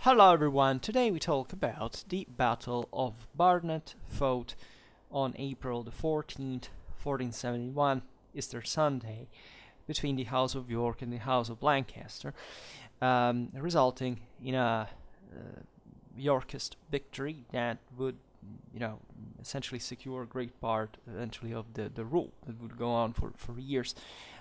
Hello everyone, today we talk about the Battle of Barnet, fought on April the 14th, 1471, Easter Sunday, between the House of York and the House of Lancaster, resulting in a Yorkist victory that would, essentially secure a great part eventually of the rule that would go on for years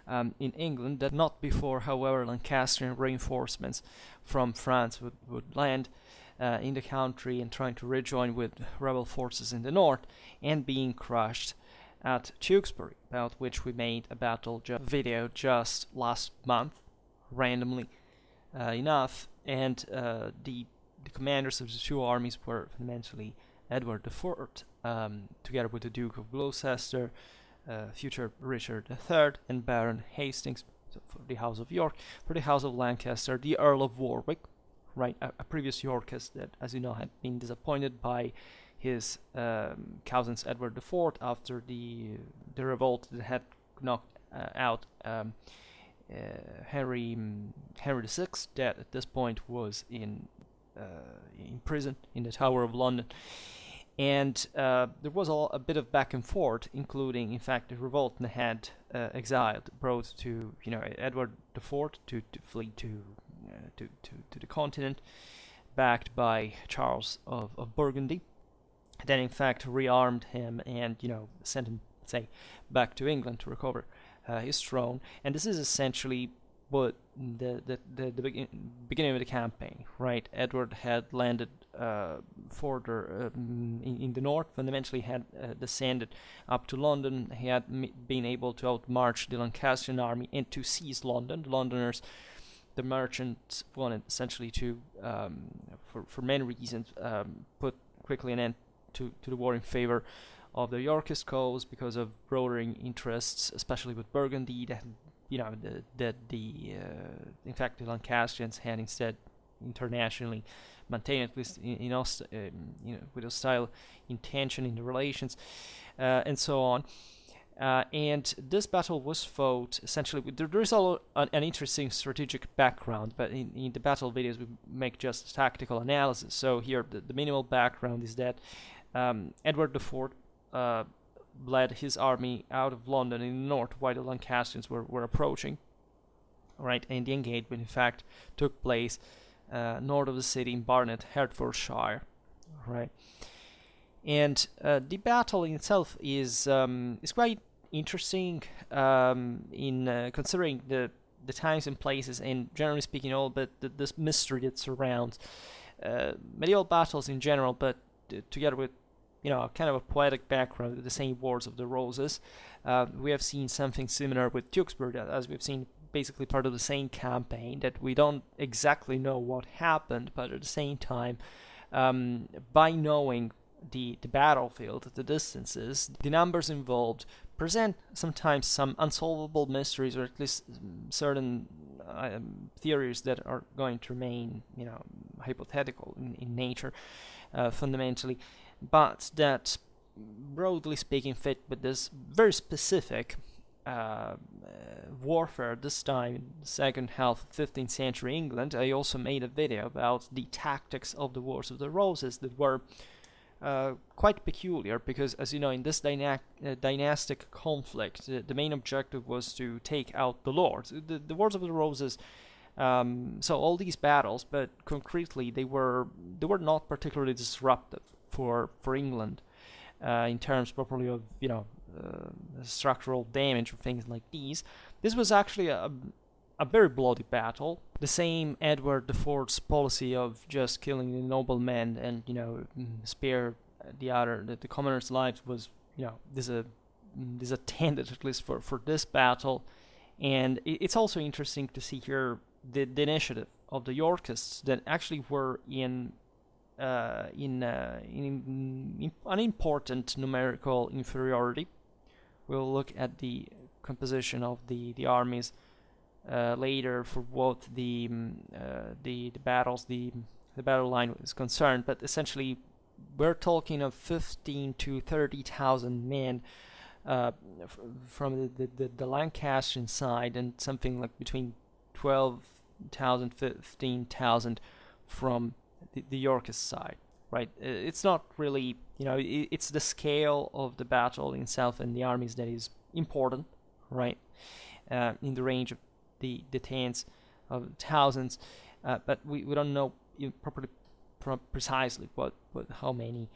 in England. That not before, however, Lancastrian reinforcements from France would land in the country and trying to rejoin with rebel forces in the north and being crushed at Tewkesbury, about which we made a video just last month, randomly enough, and the commanders of the two armies were fundamentally Edward IV, together with the Duke of Gloucester, future Richard III, and Baron Hastings, so for the House of York. For the House of Lancaster, the Earl of Warwick, right, a previous Yorkist that, as you know, had been disappointed by his cousins Edward IV after the revolt that had knocked out Henry VI, that at this point was in prison in the Tower of London. And there was a bit of back and forth, including, in fact, the revolt had brought to Edward IV to flee to the continent, backed by Charles of Burgundy. Then, in fact, rearmed him and sent him, say, back to England to recover his throne. And this is essentially what the beginning of the campaign, right? Edward had landed further in the north, fundamentally had descended up to London. He had been able to outmarch the Lancastrian army and to seize London. The Londoners, the merchants, wanted essentially to, for many reasons, put quickly an end to the war in favor of the Yorkist cause because of broadening interests, especially with Burgundy, that in fact the Lancastrians had instead internationally maintained, at least with hostile intention in the relations, and so on. And this battle was fought essentially. There is an interesting strategic background, but in the battle videos we make just tactical analysis. So here the minimal background is that Edward IV led his army out of London in the north while the Lancastrians were approaching, right? And the engagement, in fact, took place north of the city in Barnet, Hertfordshire, right? And the battle in itself is quite interesting in considering the times and places, and generally speaking, all but this mystery that surrounds medieval battles in general, but together with kind of a poetic background with the same Wars of the Roses. We have seen something similar with Tewkesbury, as we've seen basically part of the same campaign, that we don't exactly know what happened, but at the same time, by knowing the battlefield, the distances, the numbers involved present sometimes some unsolvable mysteries, or at least certain theories that are going to remain, hypothetical in nature, fundamentally, but that, broadly speaking, fit with this very specific warfare, this time in the second half of 15th century England. I also made a video about the tactics of the Wars of the Roses that were quite peculiar, because, as you know, in this dynastic conflict, the main objective was to take out the lords. The Wars of the Roses, so all these battles, but concretely they were not particularly disruptive for England in terms properly of structural damage or things like these. This was actually a very bloody battle. The same Edward IV's policy of just killing the noblemen and spare the commoners' lives was disattended, at least for this battle. And it's also interesting to see here the initiative of the Yorkists that actually were in unimportant numerical inferiority. We'll look at the composition of the armies later for both the battles, the battle line is concerned, but essentially we're talking of 15 to 30,000 men from the Lancastrian side, and something like between 12,000, 15,000 from the Yorkist side, right? It's not really, it's the scale of the battle itself and the armies that is important, right? In the range of the tens of thousands, but we don't know properly precisely how many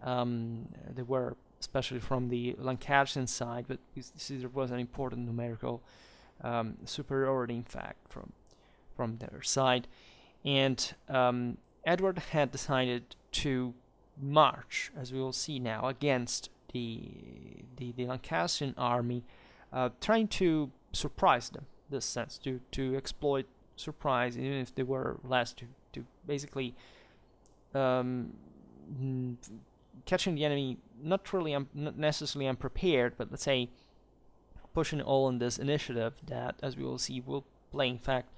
there were, especially from the Lancastrian side. But we see there was an important numerical superiority, in fact, from their side, and Edward had decided to march, as we will see now, against the Lancastrian army, trying to surprise them. In this sense, to exploit surprise, even if they were less, to basically catching the enemy not necessarily unprepared, but let's say pushing all in this initiative that, as we will see, will play, in fact,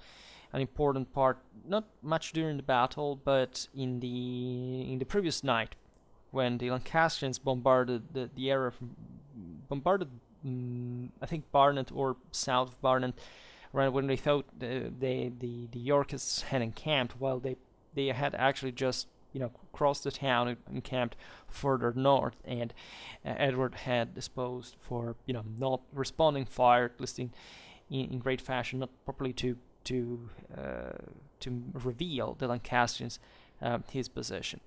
an important part, not much during the battle, but in the previous night, when the Lancastrians bombarded the area, bombarded I think Barnet or south of Barnet, right when they thought the Yorkists had encamped, while they had actually just crossed the town and encamped further north, and Edward had disposed for not responding fire, at least in great fashion, not properly to reveal the Lancastrians his position.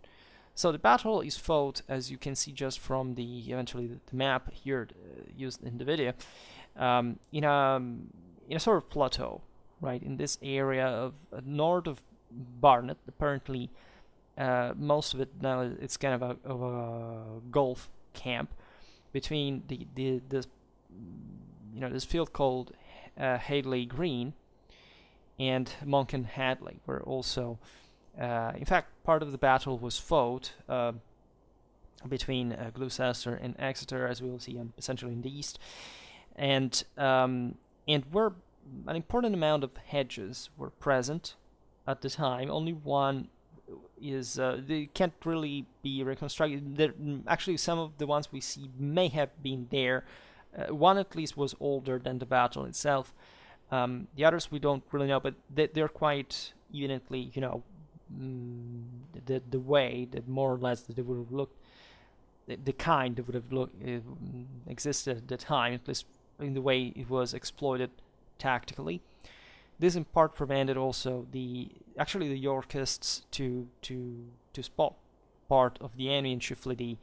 So the battle is fought, as you can see just from the map here used in the video, in a sort of plateau, right, in this area of north of Barnet. Apparently, most of it now it's kind of a golf camp between this field called Hadley Green and Monk and Hadley, where also in fact part of the battle was fought between Gloucester and Exeter, as we will see essentially in the east, and where an important amount of hedges were present at the time. Only one is they can't really be reconstructed. Actually, some of the ones we see may have been there. One at least was older than the battle itself. The others we don't really know, but they're quite evidently, the way that more or less that they would have looked, the kind that would have looked existed at the time, at least in the way it was exploited tactically. This in part prevented also the Yorkists to spot part of the enemy, and chiefly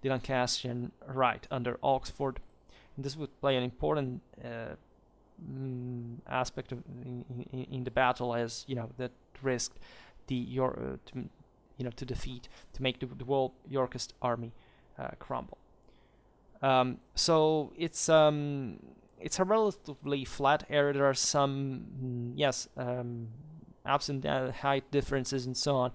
the Lancastrian right under Oxford. And this would play an important aspect in the battle, as that risked to defeat, to make the whole Yorkist army crumble. So it's a relatively flat area. There are some ups and down, height differences and so on,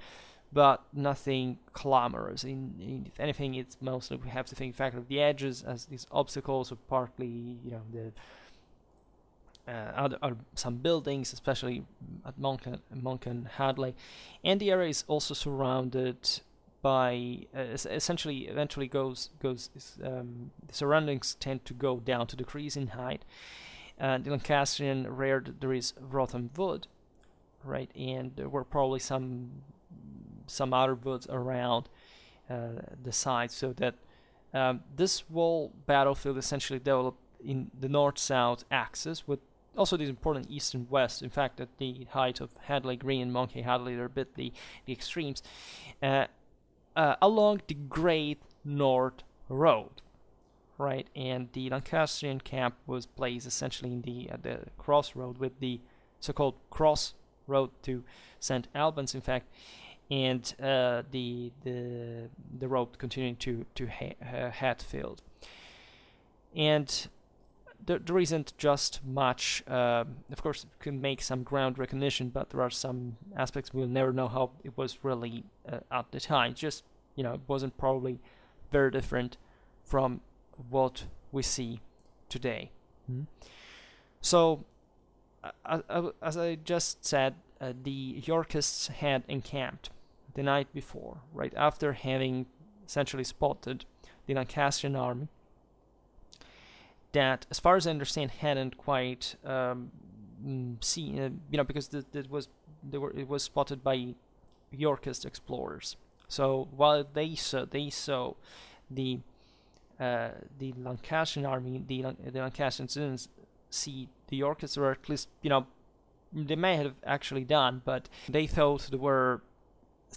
but nothing clamorous. If anything, it's mostly we have to think factor of the edges as these obstacles, or partly some buildings, especially at Monk and Hadley, and the area is also surrounded by eventually goes the surroundings tend to go down to decrease in height. The Lancastrian rear there is Wrotham Wood, right, and there were probably some other woods around the site, so that this whole battlefield essentially developed in the north-south axis, with also these important east and west. In fact, at the height of Hadley Green and Monkey Hadley, they're a bit the extremes, along the Great North Road, right? And the Lancastrian camp was placed essentially in the crossroad, with the so-called cross road to St. Albans, in fact, and the road continuing to Hatfield. And there isn't just much. Of course, you can make some ground recognition, but there are some aspects we'll never know how it was really at the time. Just it wasn't probably very different from what we see today. So, as I just said, the Yorkists had encamped the night before, right after having essentially spotted the Lancastrian army, that, as far as I understand, hadn't quite seen, because it was spotted by Yorkist explorers. So while they saw the Lancastrian army, the Lancastrians didn't see the Yorkists, or at least, they may have actually done, but they thought they were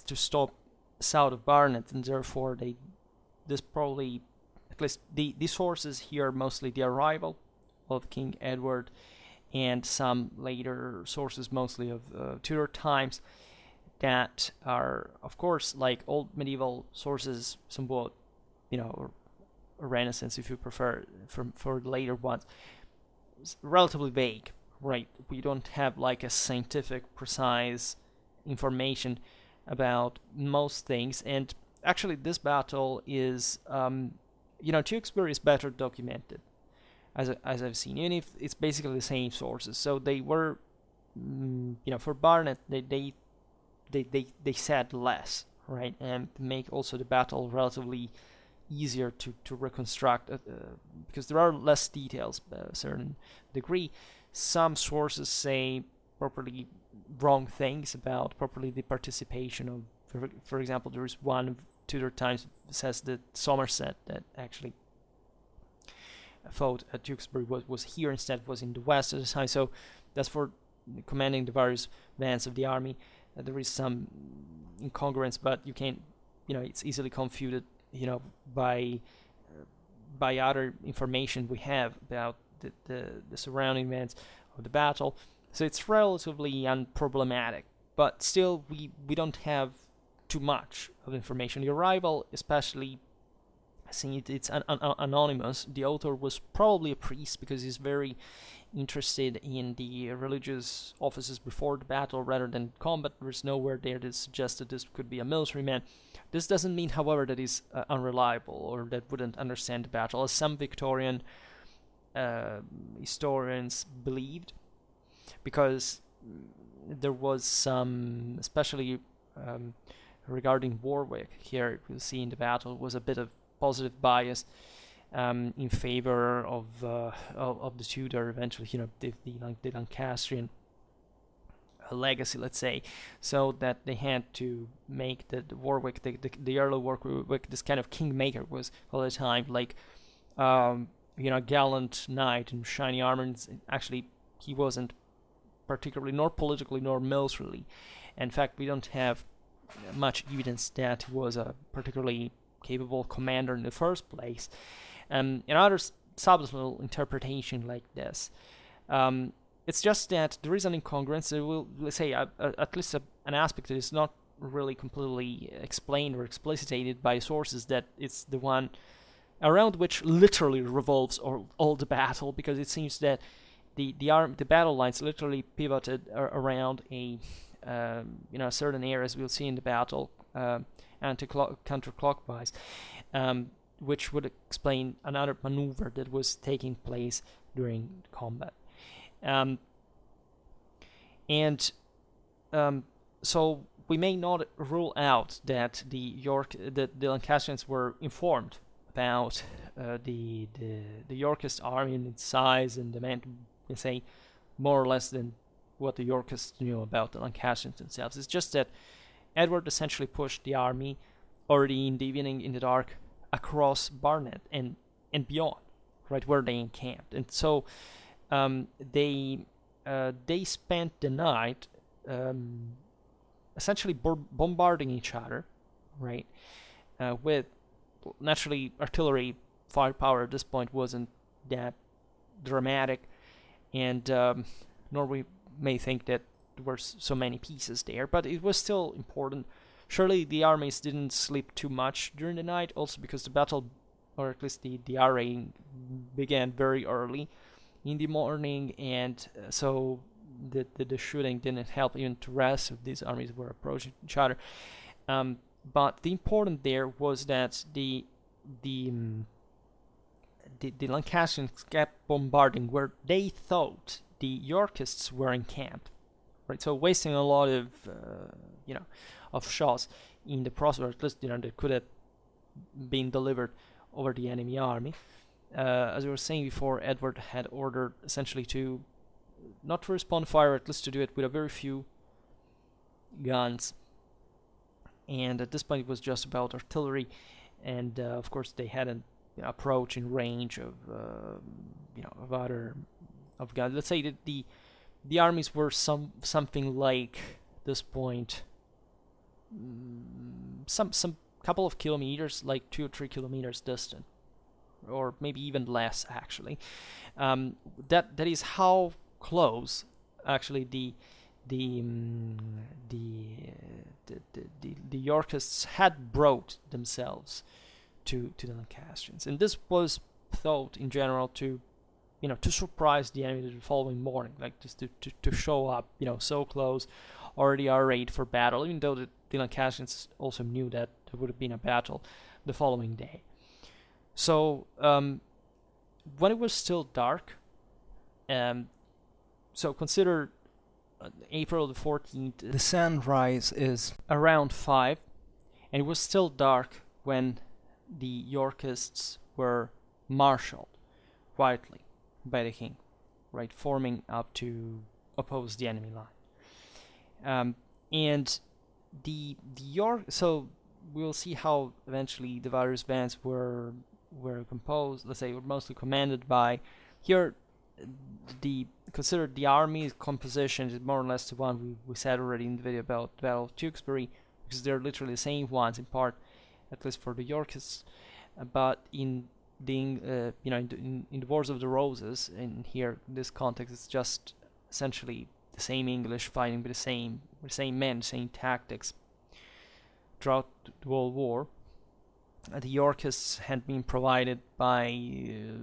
to stop south of Barnet, and therefore this probably, at least the sources here, mostly the arrival of King Edward, and some later sources, mostly of Tudor times, that are, of course, like old medieval sources, somewhat, or Renaissance, if you prefer, for the later ones, relatively vague, right? We don't have like a scientific, precise information about most things, and actually this battle is, Tewkesbury is better documented, as I've seen, even if it's basically the same sources. So they were, for Barnet, they said less, right, and make also the battle relatively easier to reconstruct, because there are less details, a certain degree. Some sources say properly wrong things about properly the participation of, for example, there is one of Tudor times says that Somerset, that actually fought at Tewkesbury, was here instead, was in the west at the time. So that's for commanding the various bands of the army. There is some incongruence, but you can't, it's easily confuted, by other information we have about the surrounding events of the battle. So it's relatively unproblematic, but still we don't have too much of information. The arrival, especially, seeing it's anonymous. The author was probably a priest, because he's very interested in the religious offices before the battle rather than combat. There's nowhere there that suggests that this could be a military man. This doesn't mean, however, that he's unreliable or that wouldn't understand the battle, as some Victorian historians believed, because there was some, especially regarding Warwick here, we'll see in the battle, was a bit of positive bias in favor of the Tudor, eventually, the Lancastrian legacy, let's say, so that they had to make the Warwick, the Earl of Warwick, this kind of kingmaker, was all the time, like, gallant knight in shiny armor. And actually, he wasn't particularly, nor politically, nor militarily. In fact, we don't have much evidence that he was a particularly capable commander in the first place. And other subtle interpretation like this. It's just that there is an incongruence. Let's say, at least an aspect that is not really completely explained or explicitated by sources, that it's the one around which literally revolves all the battle, because it seems that the battle lines literally pivoted around a certain areas we'll see in the battle, counterclockwise, which would explain another maneuver that was taking place during combat. So we may not rule out that the Lancastrians were informed about the Yorkist army and its size and demand, say, more or less than what the Yorkists knew about the Lancastrians themselves. It's just that Edward essentially pushed the army already in the evening, in the dark, across Barnet and beyond, right where they encamped. And so they spent the night essentially bombarding each other, right? With, naturally, artillery firepower at this point wasn't that dramatic, and nor we may think that there were so many pieces there, but it was still important. Surely the armies didn't sleep too much during the night, also because the battle, or at least the arraying, began very early in the morning, and so the shooting didn't help even to rest if these armies were approaching each other. But the important there was that the Lancastrians kept bombarding where they thought the Yorkists were encamped, right? So wasting a lot of of shots in the process, or at least that could have been delivered over the enemy army. As we were saying before, Edward had ordered essentially to not to respond fire, at least to do it with a very few guns, and at this point it was just about artillery, and of course they had an approach in range of of other of guns. Let's say that the armies were something like this point, some couple of kilometers, like 2 or 3 kilometers distant, or maybe even less actually. That is how close actually the Yorkists had brought themselves to the Lancastrians, and this was thought in general to surprise the enemy the following morning, like just to show up so close, already arrayed for battle, even though the Lancastrians also knew that there would have been a battle the following day. So when it was still dark, so consider April the 14th, the sunrise is around 5, and it was still dark when the Yorkists were marshaled quietly by the king, right, forming up to oppose the enemy line. And the York, so we'll see how eventually the various bands were composed. Let's say were mostly commanded by here. Consider the army composition is more or less the one we said already in the video about the Battle of Tewkesbury, because they're literally the same ones in part, at least for the Yorkists. But in the in the Wars of the Roses, in here in this context, it's just essentially the same English fighting with the same men, same tactics throughout the whole war. The Yorkists had been provided by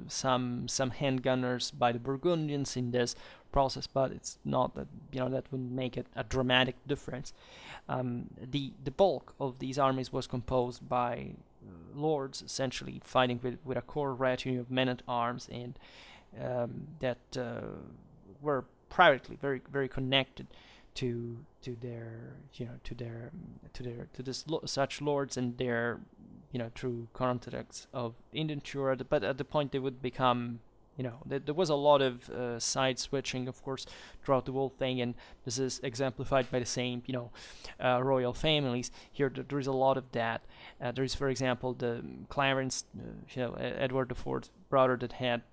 some handgunners by the Burgundians in this process, but it's not that that would make it a dramatic difference. The bulk of these armies was composed by lords, essentially fighting with a core retinue of men at arms, and that were privately very very connected to such lords and their through contacts of indenture. But at the point they would become there was a lot of side switching, of course, throughout the whole thing, and this is exemplified by the same royal families. Here there is a lot of that. There is, for example, the Clarence, Edward IV's brother, that had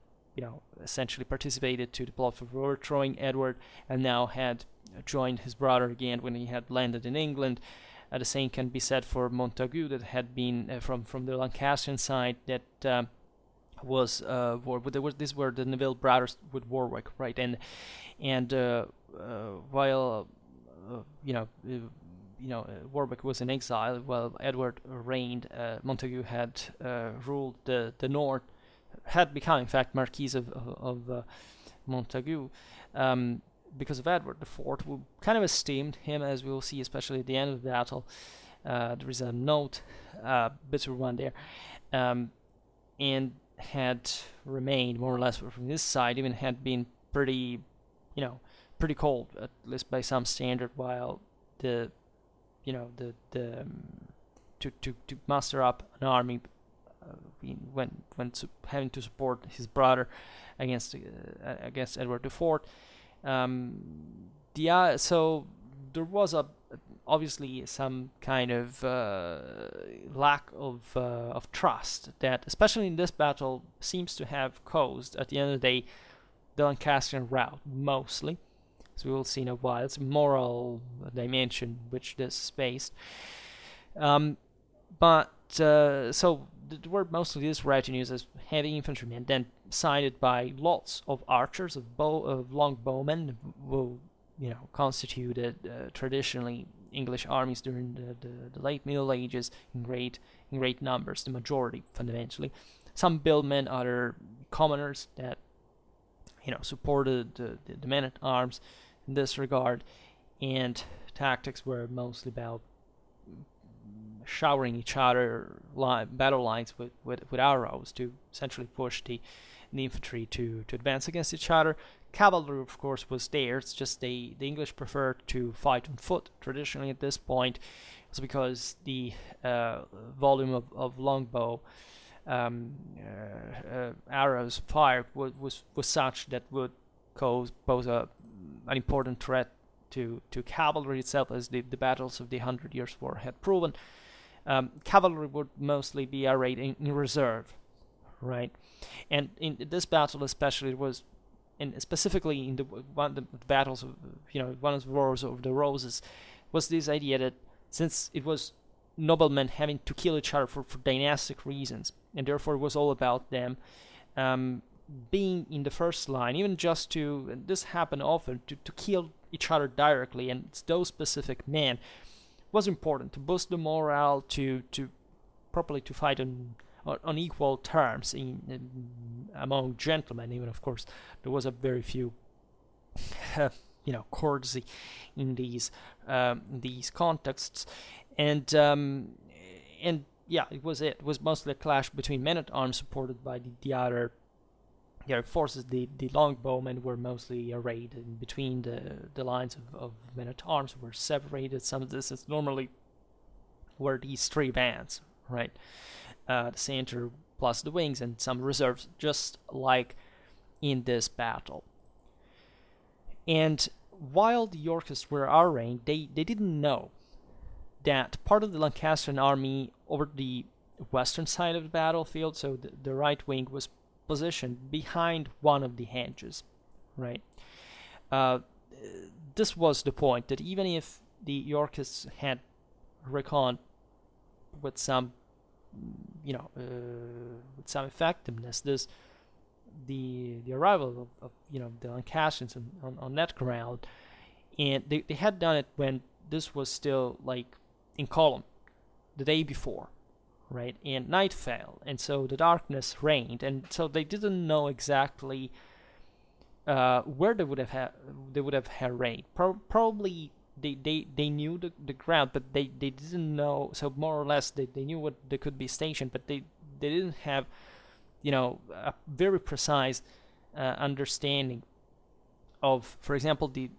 essentially participated to the plot for overthrowing Edward, and now had joined his brother again when he had landed in England. The same can be said for Montagu, that had been from the Lancastrian side, that these were the Neville brothers with Warwick, right? And while Warwick was in exile while Edward reigned, Montagu had ruled the north, had become in fact Marquis of Montagu. Because of Edward IV, who kind of esteemed him, as we will see, especially at the end of the battle. There is a note, bitter one there, and had remained more or less from his side, even had been pretty cold, at least by some standard, while to muster up an army when having to support his brother against Edward IV. So there was obviously some kind of lack of trust that, especially in this battle, seems to have caused, at the end of the day, the Lancastrian rout mostly. So we will see in a while. It's a moral dimension which this is based. So there were mostly these retinues as heavy infantrymen, then sided by lots of archers, of long bowmen, who constituted traditionally English armies during the late Middle Ages in great numbers, the majority fundamentally. Some billmen, other commoners that supported the men at arms in this regard, and tactics were mostly about showering each other battle lines with arrows to essentially push the infantry to advance against each other. Cavalry, of course, was there. It's just the English preferred to fight on foot traditionally at this point. It's because the volume of longbow arrows fired was such that would pose an important threat to cavalry itself, as the battles of the 100 Years' War had proven. Cavalry would mostly be arrayed in reserve, right? And in this battle especially, it was, and specifically in the battles of, one of the Wars of the Roses, was this idea that since it was noblemen having to kill each other for dynastic reasons, and therefore it was all about them being in the first line, even just to, and this happened often, to kill each other directly, and those specific men, was important to boost the morale, to properly to fight on equal terms among gentlemen. Even, of course, there was a very few courtesy in these contexts, and yeah, it was mostly a clash between men-at-arms supported by the other forces. The longbowmen were mostly arrayed in between the lines of men-at-arms, were separated some distance. Normally were these three bands, right? The center plus the wings and some reserves, just like in this battle. And while the Yorkists were arraying, they didn't know that part of the Lancastrian army over the western side of the battlefield, so the right wing, was positioned behind one of the hedges, right? This was the point, that even if the Yorkists had reckoned with some, with some effectiveness, the arrival of the Lancastrians on that ground, and they had done it when this was still like in column the day before, right? And night fell, and so the darkness reigned, and so they didn't know exactly where they would have raid. Probably they knew the ground, but they didn't know. So more or less they knew what they could be stationed, but they didn't have a very precise understanding of, for example, the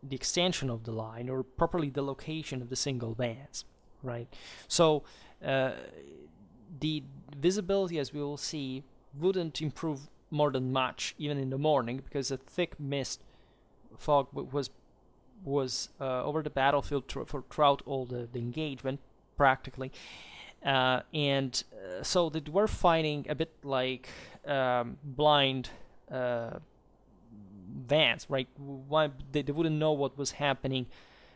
extension of the line, or properly the location of the single bands, right? So the visibility, as we will see, wouldn't improve more than much even in the morning, because a thick mist fog was over the battlefield throughout all the engagement practically, and so they were fighting a bit like blind vans, right? They wouldn't know what was happening.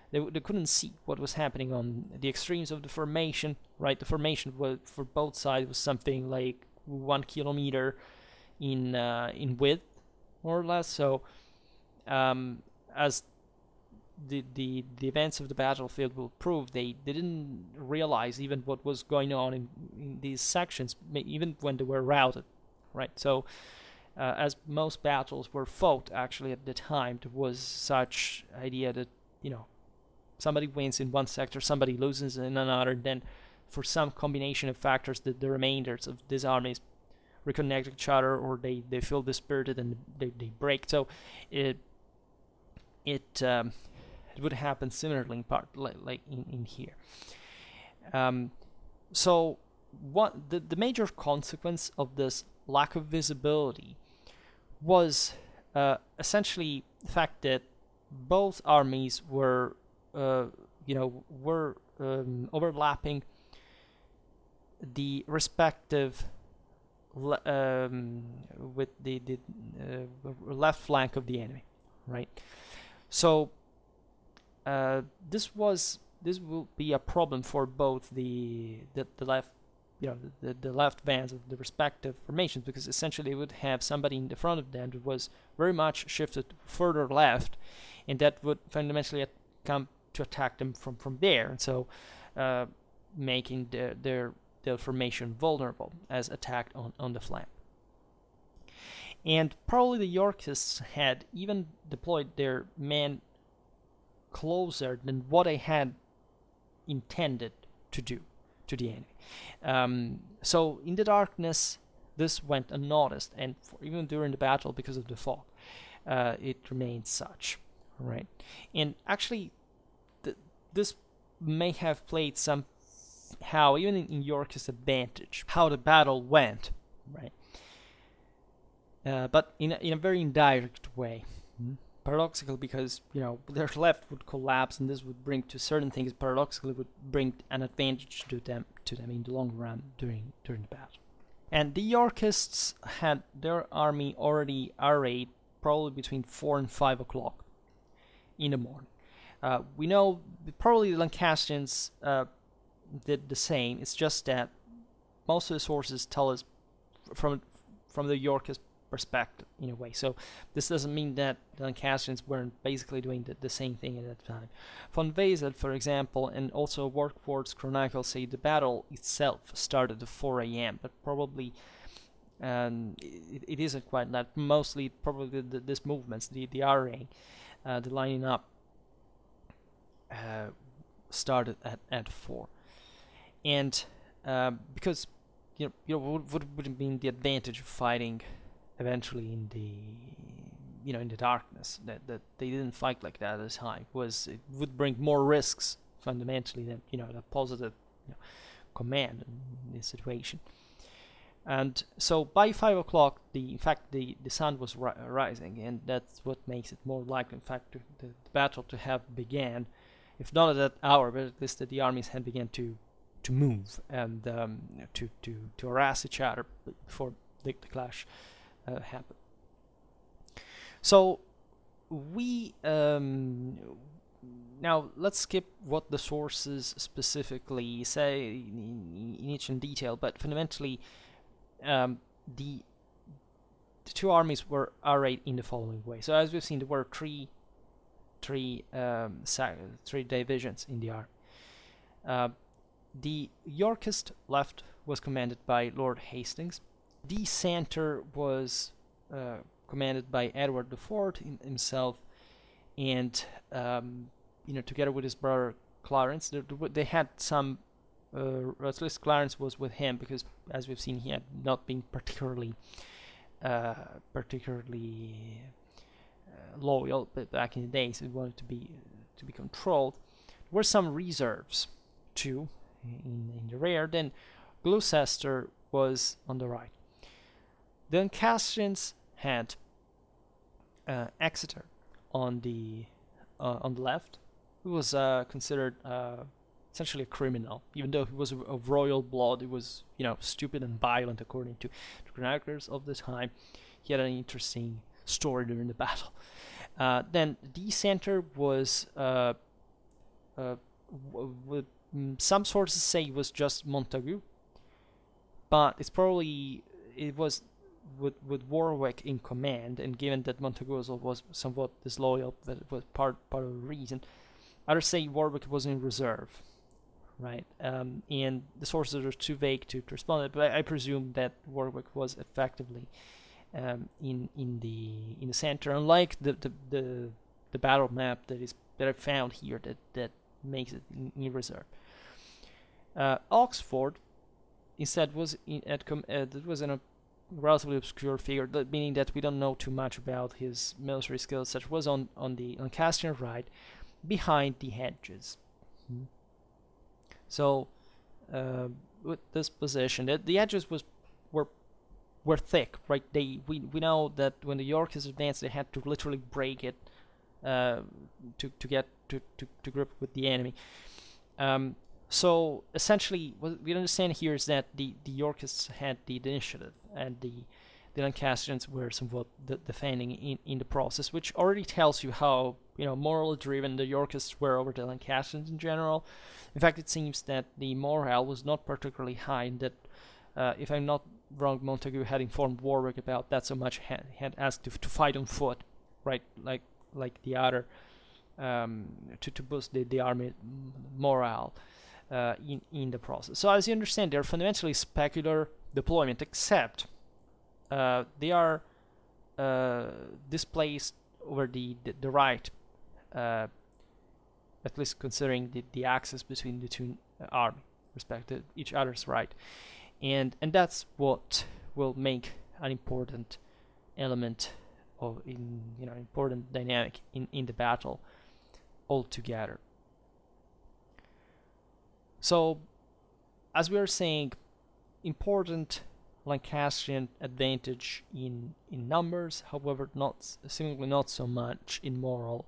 They couldn't see what was happening on the extremes of the formation, right? The formation was, for both sides, was something like 1 kilometer in width, more or less. So as the events of the battlefield will prove, they didn't realize even what was going on in these sections, even when they were routed, right? So as most battles were fought actually at the time, there was such idea that somebody wins in one sector, somebody loses in another, then for some combination of factors, the remainders of these armies reconnect each other, or they feel dispirited and they break. So it would happen similarly in part, like in here. So what the major consequence of this lack of visibility was essentially the fact that both armies were overlapping the respective with the left flank of the enemy, right? So this will be a problem for both the left, the left bands of the respective formations, because essentially they would have somebody in the front of them that was very much shifted further left, and that would fundamentally come to attack them from there, and so making their formation vulnerable as attacked on the flank. And probably the Yorkists had even deployed their men closer than what they had intended to do to the enemy. So in the darkness, this went unnoticed, and even during the battle, because of the fog, it remained such, right? And actually, this may have played somehow even in Yorkist advantage, how the battle went, right? But in a very indirect way. paradoxical because their left would collapse, and this would bring to certain things paradoxically would bring an advantage to them in the long run during the battle. And the Yorkists had their army already arrayed probably between 4 and 5 o'clock in the morning. We know probably the Lancastrians did the same. It's just that most of the sources tell us from the Yorkist perspective in a way. So this doesn't mean that the Lancastrians weren't basically doing the same thing at that time. Von Wesel, for example, and also Warkworth's Chronicles say the battle itself started at 4 a.m., but probably it isn't quite that. Mostly probably these movements, the array, the lining up, started at 4. And because what would have been the advantage of fighting eventually in the darkness, that they didn't fight like that at the time, was it would bring more risks fundamentally than the positive command in this situation. And so by 5 o'clock, in fact the sun was rising, and that's what makes it more likely, in fact, the battle to have began, if not at that hour, but at least that the armies had begun to move and to harass each other before the clash happened. So we now let's skip what the sources specifically say in each in detail, but fundamentally the two armies were arrayed in the following way. So as we've seen, there were three divisions in the army. The Yorkist left was commanded by Lord Hastings. The center was commanded by Edward IV himself, and together with his brother Clarence. They had some, at least Clarence was with him, because as we've seen, he had not been particularly loyal, but back in the days, he wanted to be controlled. There were some reserves too in the rear. Then Gloucester was on the right. The Lancastrians had Exeter on the left, who was considered essentially a criminal, even though he was of royal blood. He was stupid and violent according to the chroniclers of the time. He had an interesting story during the battle. Then the center was some sources say it was just Montagu, but it was with Warwick in command, and given that Montagu was somewhat disloyal, that was part of the reason. Others say Warwick was in reserve, right? And the sources are too vague to respond, but I presume that Warwick was effectively in the center, unlike the battle map that I found here that makes it in reserve. Oxford instead was in a relatively obscure figure, meaning that we don't know too much about his military skills. Such was on the Lancastrian right, behind the hedges. So with this position, the edges were thick, right? We know that when the Yorkists advanced, they had to literally break it to get to grip with the enemy. So essentially, what we understand here is that the Yorkists had the initiative, and the Lancastrians were somewhat defending in the process, which already tells you how morally driven the Yorkists were over the Lancastrians in general. In fact, it seems that the morale was not particularly high, and that if I'm not wrong, Montagu had informed Warwick about that so much, had asked to fight on foot, right, like the other, to boost the army morale in the process. So as you understand, they're fundamentally specular deployment, except they are displaced over the right, at least considering the axis between the two armies, respective each other's right, and that's what will make an important element of important dynamic in the battle altogether. So, as we are saying, important Lancastrian advantage in numbers, however, seemingly not so much in moral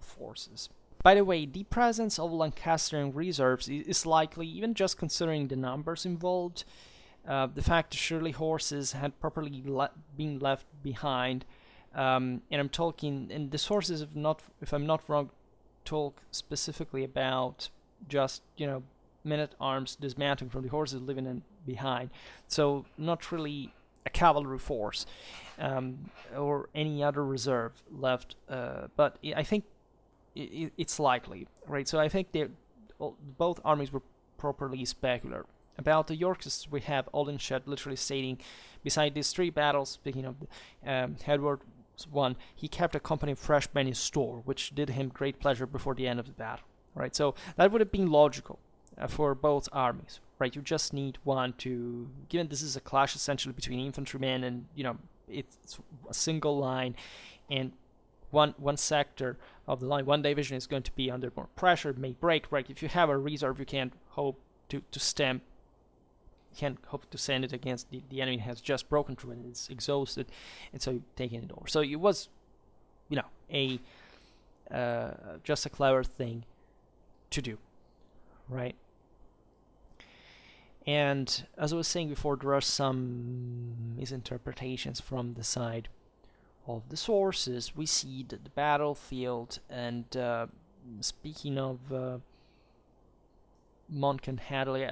forces. By the way, the presence of Lancastrian reserves is likely, even just considering the numbers involved. The fact that surely horses had properly been left behind, and I'm talking, and the sources, if I'm not wrong, talk specifically about just men-at-arms dismounting from the horses, leaving them behind. So not really a cavalry force or any other reserve left, but I think it's likely, right? So I think both armies were properly specular. About the Yorkists, we have Oldenshad literally stating, beside these 3 battles, speaking of Edward's one, he kept a company of fresh men in store, which did him great pleasure before the end of the battle, right? So that would have been logical for both armies, right? You just need one to, given this is a clash essentially between infantrymen and, it's a single line, and one sector of the line, one division is going to be under more pressure, it may break, right? If you have a reserve, you can't hope to stem, you can't hope to send it against the enemy has just broken through and it's exhausted, and so you're taking it over. So it was, just a clever thing to do, right? And as I was saying before, there are some misinterpretations from the side of the sources. We see that the battlefield, and speaking of Monk and Hadley,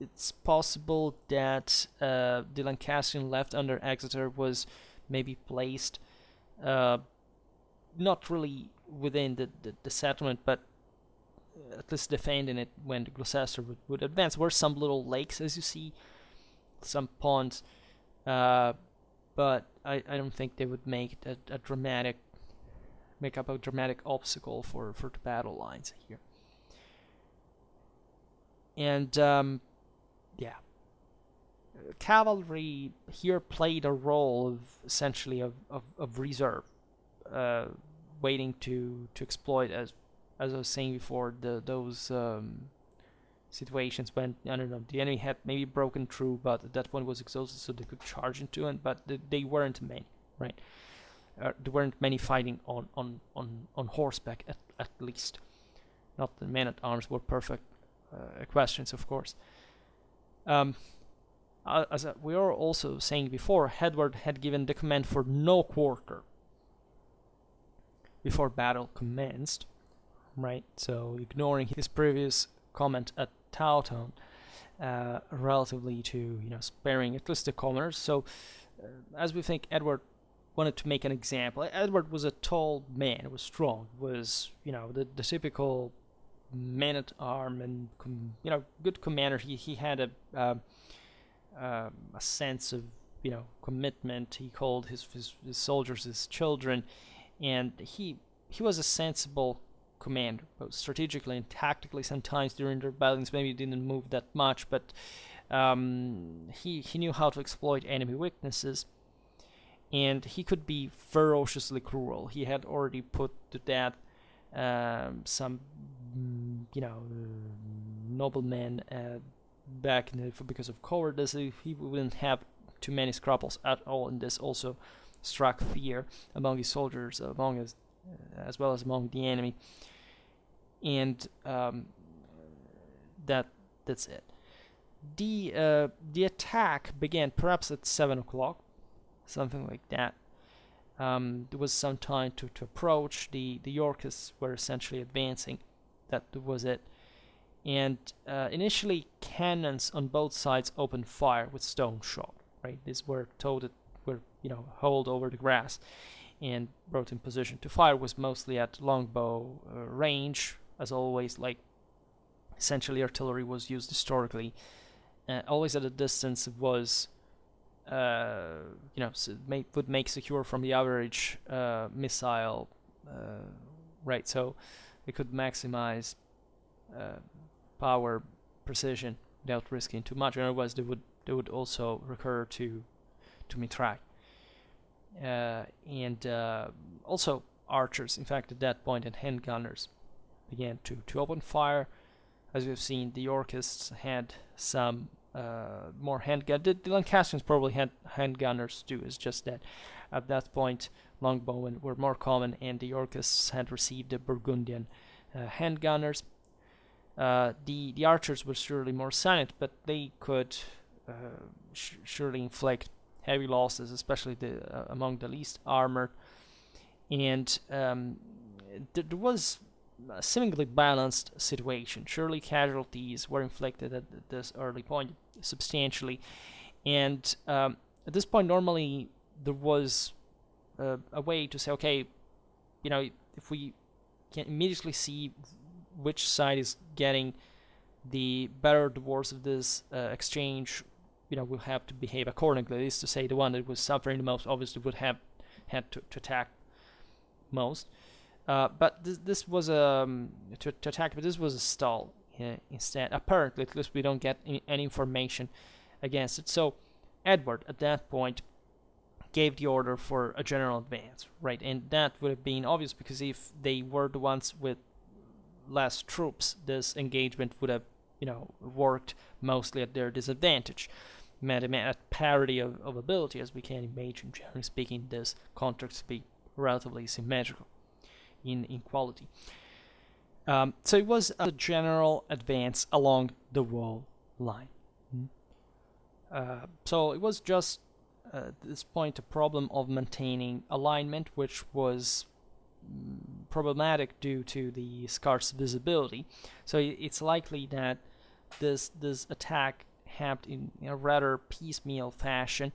it's possible that the Lancastrian left under Exeter was maybe placed not really within the settlement, but at least defending it when the Gloucester would advance. There were some little lakes, as you see, some ponds, but I don't think they would make up a dramatic obstacle for the battle lines here. And cavalry here played a role of essentially of reserve, waiting to exploit, as I was saying before, those situations when, I don't know, the enemy had maybe broken through, but at that point was exhausted, so they could charge into it, but they weren't many, right? There weren't many fighting on horseback, at least. Not the men-at-arms were perfect equestrians, of course. As we were also saying before, Edward had given the command for no quarter before battle commenced, right? So ignoring his previous comment at Towton, relatively to sparing at least the commoners. So as we think, Edward wanted to make an example. Edward was a tall man, was strong, was the typical man-at-arm and good commander. He had a sense of commitment. He called his soldiers his children, and he was a sensible commander, both strategically and tactically. Sometimes during the rebellions maybe didn't move that much, but he knew how to exploit enemy weaknesses, and he could be ferociously cruel. He had already put to death some noblemen back because of cowardice. He wouldn't have too many scruples at all, and this also struck fear among his soldiers, as well as among the enemy. And that's it. The attack began perhaps at 7 o'clock, something like that. There was some time to approach. The Yorkists were essentially advancing. That was it. And initially, cannons on both sides opened fire with stone shot. Right, these were told that were hauled over the grass and brought in position to fire. Was mostly at longbow range, as always. Like essentially, artillery was used historically. Always at a distance. It was would make secure from the average missile. Right, so they could maximize power, precision without risking too much. Otherwise, they would also recur to mitraille. And also archers, in fact, at that point, and handgunners began to open fire. As we've seen, the Yorkists had some more handgun. The Lancastrians probably had handgunners too. It's just that at that point longbowmen were more common, and the Yorkists had received the Burgundian handgunners. The archers were surely more silent, but they could surely inflict heavy losses, especially among the least armored. And there was a seemingly balanced situation. Surely casualties were inflicted at this early point substantially, and at this point normally there was a way to say, okay, if we can immediately see which side is getting the better the worse of this exchange, we'll have to behave accordingly. That is to say, the one that was suffering the most obviously would have had to attack most. But this was to attack, but this was a stall instead. Apparently, at least we don't get any information against it. So Edward, at that point, gave the order for a general advance, right? And that would have been obvious, because if they were the ones with less troops, this engagement would have, worked mostly at their disadvantage. At parity of ability, as we can imagine. Generally speaking, this contracts to be relatively symmetrical in quality. So it was a general advance along the wall line. So it was just at this point a problem of maintaining alignment, which was problematic due to the scarce visibility. So it's likely that this attack happened in a rather piecemeal fashion,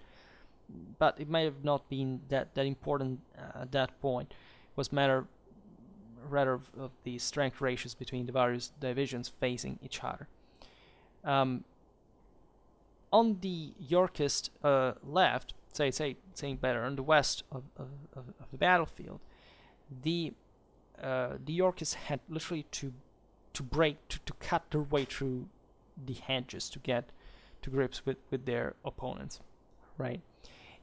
but it may have not been that important at that point. It was matter rather of the strength ratios between the various divisions facing each other. On the Yorkist left, saying better, on the west of the battlefield, the Yorkists had literally to cut their way through the hedges to get to grips with their opponents, right?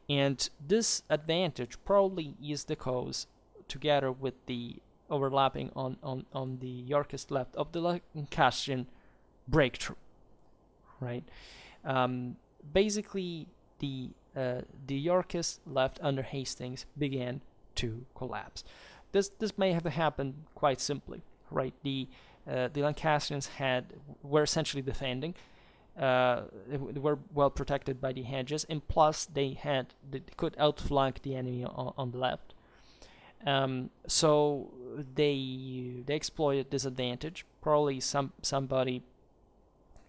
And this advantage probably is the cause, together with the overlapping on the Yorkist left, of the Lancastrian breakthrough, right? Basically, the Yorkist left under Hastings began to collapse. This may have happened quite simply, right? The Lancastrians were essentially defending. They were well protected by the hedges, and plus they could outflank the enemy on the left. So they exploited this advantage. Probably somebody,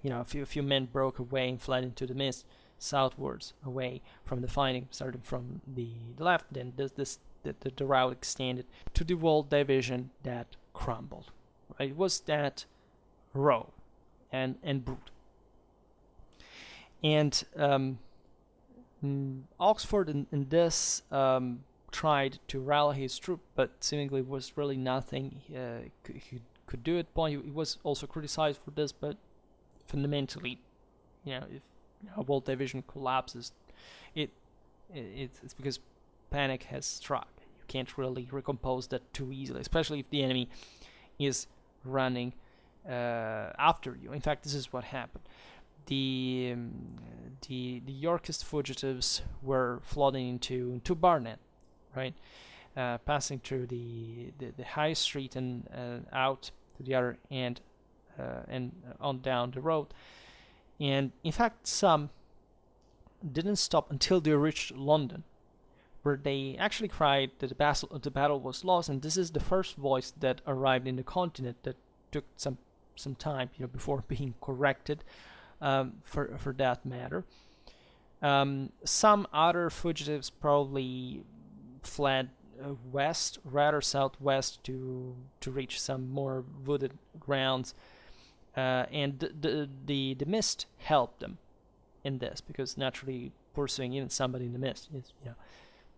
a few men broke away and fled into the mist southwards, away from the fighting, starting from the left. Then the route extended to the walled division that crumbled. Right? It was that row and brute. And Oxford in this tried to rally his troop, but seemingly was really nothing he could do at point. He was also criticized for this, but fundamentally, if a walled division collapses, it's because panic has struck. You can't really recompose that too easily, especially if the enemy is running after you. In fact, this is what happened. The Yorkist fugitives were flooding into Barnet, right? Passing through the high street and out to the other end and on down the road. And in fact, some didn't stop until they reached London, where they actually cried that the battle was lost. And this is the first voice that arrived in the continent that took some time, before being corrected. For that matter, some other fugitives probably fled west, rather southwest, to reach some more wooded grounds, and the mist helped them in this, because naturally pursuing even somebody in the mist is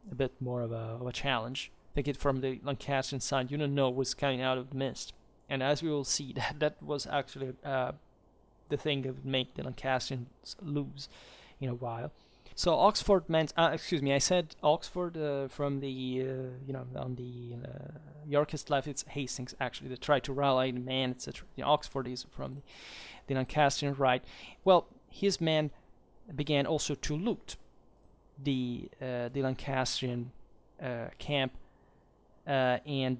a bit more of a challenge. Think it from the Lancastrian side, you don't know what's coming out of the mist, and as we will see, that was actually the thing that would make the Lancastrians lose in a while. So Oxford meant, I said Oxford from the, on the Yorkist left, it's Hastings actually, that tried to rally the men, etc. Oxford is from the Lancastrian right. Well, his men began also to loot the Lancastrian camp and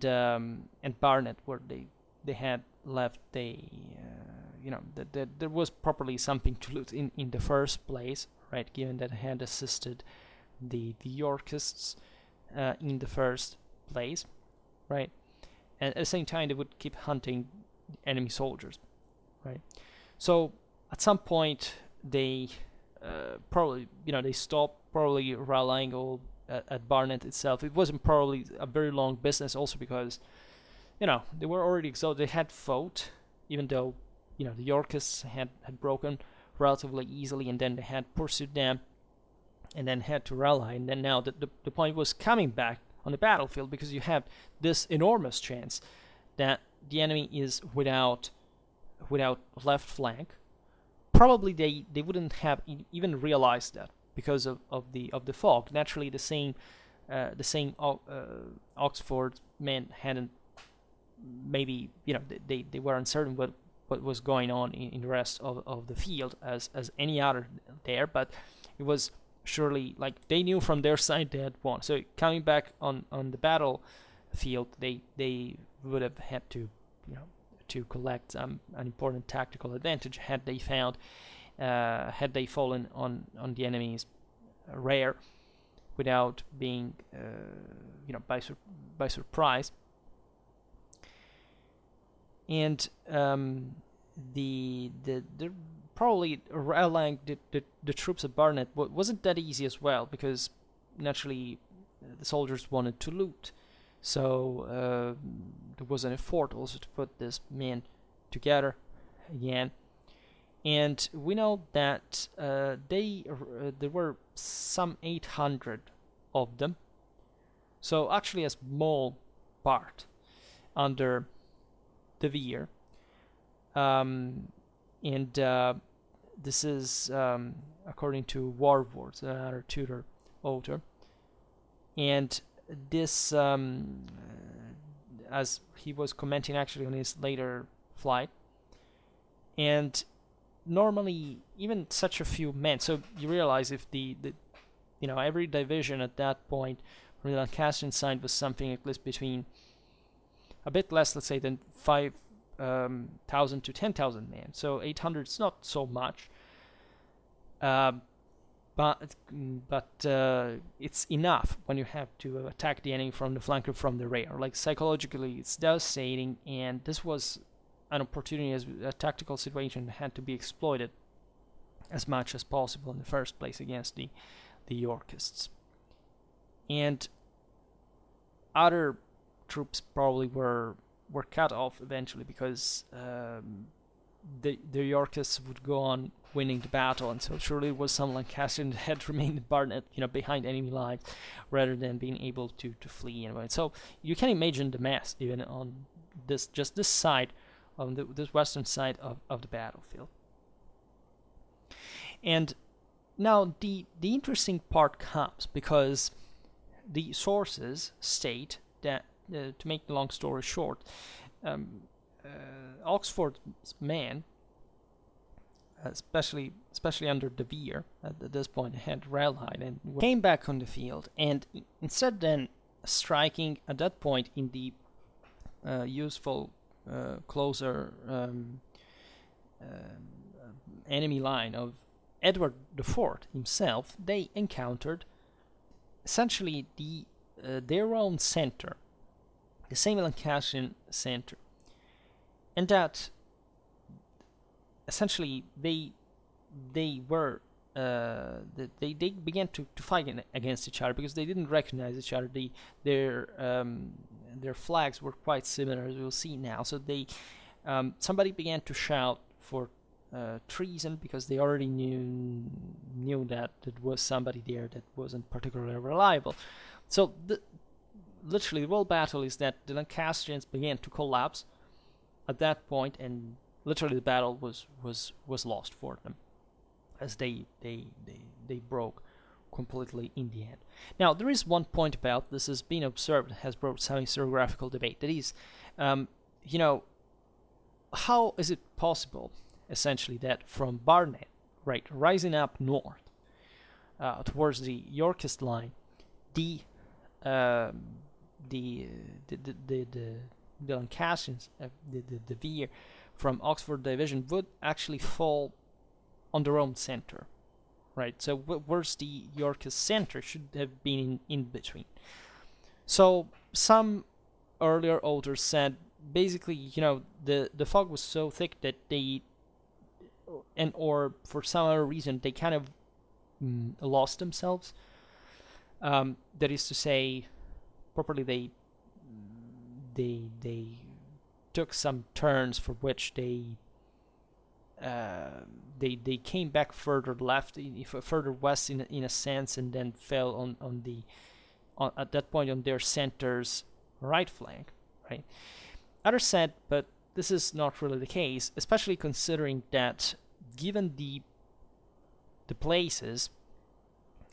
Barnet, where they had left. There was properly something to loot in the first place, right? Given that had assisted the Yorkists in the first place, right? And at the same time, they would keep hunting enemy soldiers, right? So at some point, they probably, they stopped probably rallying all at Barnet itself. It wasn't probably a very long business, also because, they were already exhausted. They had fought, even though, the Yorkists had broken relatively easily, and then they had pursued them, and then had to rally. And then now the point was coming back on the battlefield, because you have this enormous chance that the enemy is without left flank. Probably they wouldn't have even realized that because of the fog. Naturally, the same Oxford men hadn't, maybe they were uncertain what was going on in the rest of the field as any other there, but it was surely like they knew from their side they had won. So coming back on the battlefield, they would have had to to collect an important tactical advantage had they fallen on the enemy's rear without being by surprise. And the probably rallying the troops at Barnet wasn't that easy as well, because naturally the soldiers wanted to loot. So there was an effort also to put this men together again. And we know that there were some 800 of them. So actually a small part under De Vere. This is according to Warworth, another Tudor author. And this, as he was commenting actually on his later flight, and normally even such a few men, so you realize if every division at that point from the Lancastrian side was something at least between a bit less, let's say, than 5,000 to 10,000 men. So 800 is not so much, but it's enough when you have to attack the enemy from the flank or from the rear. Like psychologically, it's devastating, and this was an opportunity, as a tactical situation that had to be exploited as much as possible in the first place against the Yorkists. And other troops probably were cut off eventually, because the Yorkists would go on winning the battle, and so surely it was some Lancastrian that had remained in Barnet, behind enemy lines, rather than being able to flee. And so you can imagine the mess even on this side, on this western side of the battlefield. And now the interesting part comes, because the sources state that, to make the long story short, Oxford's men, especially under De Vere, at this point had rallied and came back on the field, and instead then striking at that point in the useful closer enemy line of Edward IV himself, they encountered essentially their own center, the same Lancastrian center, and that essentially they were they began to fight against each other, because they didn't recognize each other. Their flags were quite similar, as we'll see now. So somebody began to shout for treason, because they already knew that there was somebody there that wasn't particularly reliable. So literally the whole battle is that the Lancastrians began to collapse at that point, and literally the battle was lost for them, as they broke completely in the end. Now there is one point about this has been observed, has brought some historiographical debate. That is, how is it possible, essentially, that from Barnet, right, rising up north towards the Yorkist line, the uh, the Lancastrians, the veer from Oxford Division would actually fall on their own center, right? So where's the Yorkist center should have been in between. So some earlier authors said basically, the fog was so thick that they, and or for some other reason, they kind of lost themselves. That is to say, properly they took some turns for which they came back further left, further west in a sense, and then fell on at that point on their center's right flank, right? Others said, but this is not really the case, especially considering that given the places,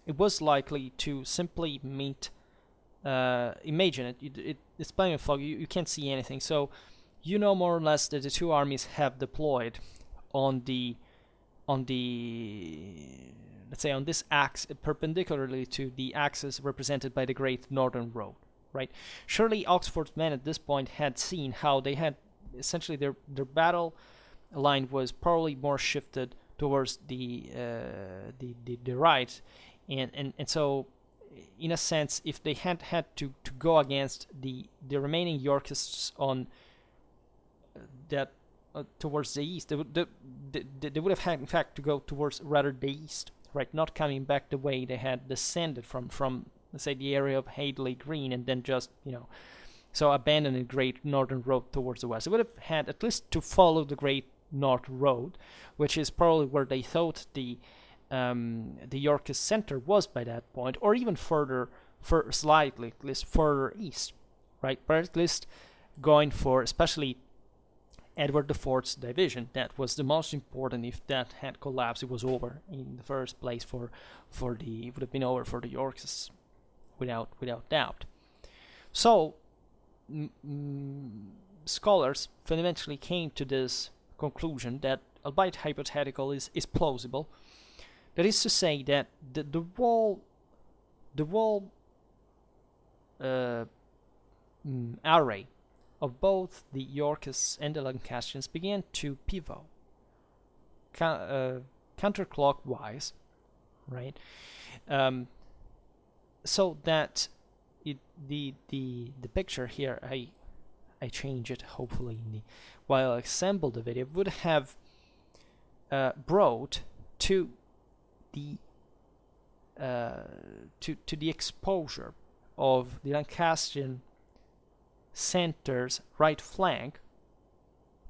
it was likely to simply meet. Imagine it's plenty of fog. You can't see anything, so more or less that the two armies have deployed on the let's say on this axis, perpendicularly to the axis represented by the Great Northern Road, right? Surely Oxford's men at this point had seen how they had essentially their battle line was probably more shifted towards the right, and so in a sense, if they had to go against the remaining Yorkists on that towards the east, they would have had in fact to go towards rather the east, right? Not coming back the way they had descended from let's say the area of Hadley Green, and then just so abandon the Great Northern Road towards the west. They would have had at least to follow the Great North Road, which is probably where they thought the Yorkist center was by that point, or even further, slightly at least further east, right? But at least going for, especially Edward IV's division, that was the most important. If that had collapsed, it was over in the first place it would have been over for the Yorkists, without doubt. So scholars fundamentally came to this conclusion that, albeit hypothetical, is plausible. That is to say that the wall array of both the Yorkists and the Lancastrians began to pivot counterclockwise, right? So that the picture here, I change it hopefully while I assemble the video, would have brought to the exposure of the Lancastrian center's right flank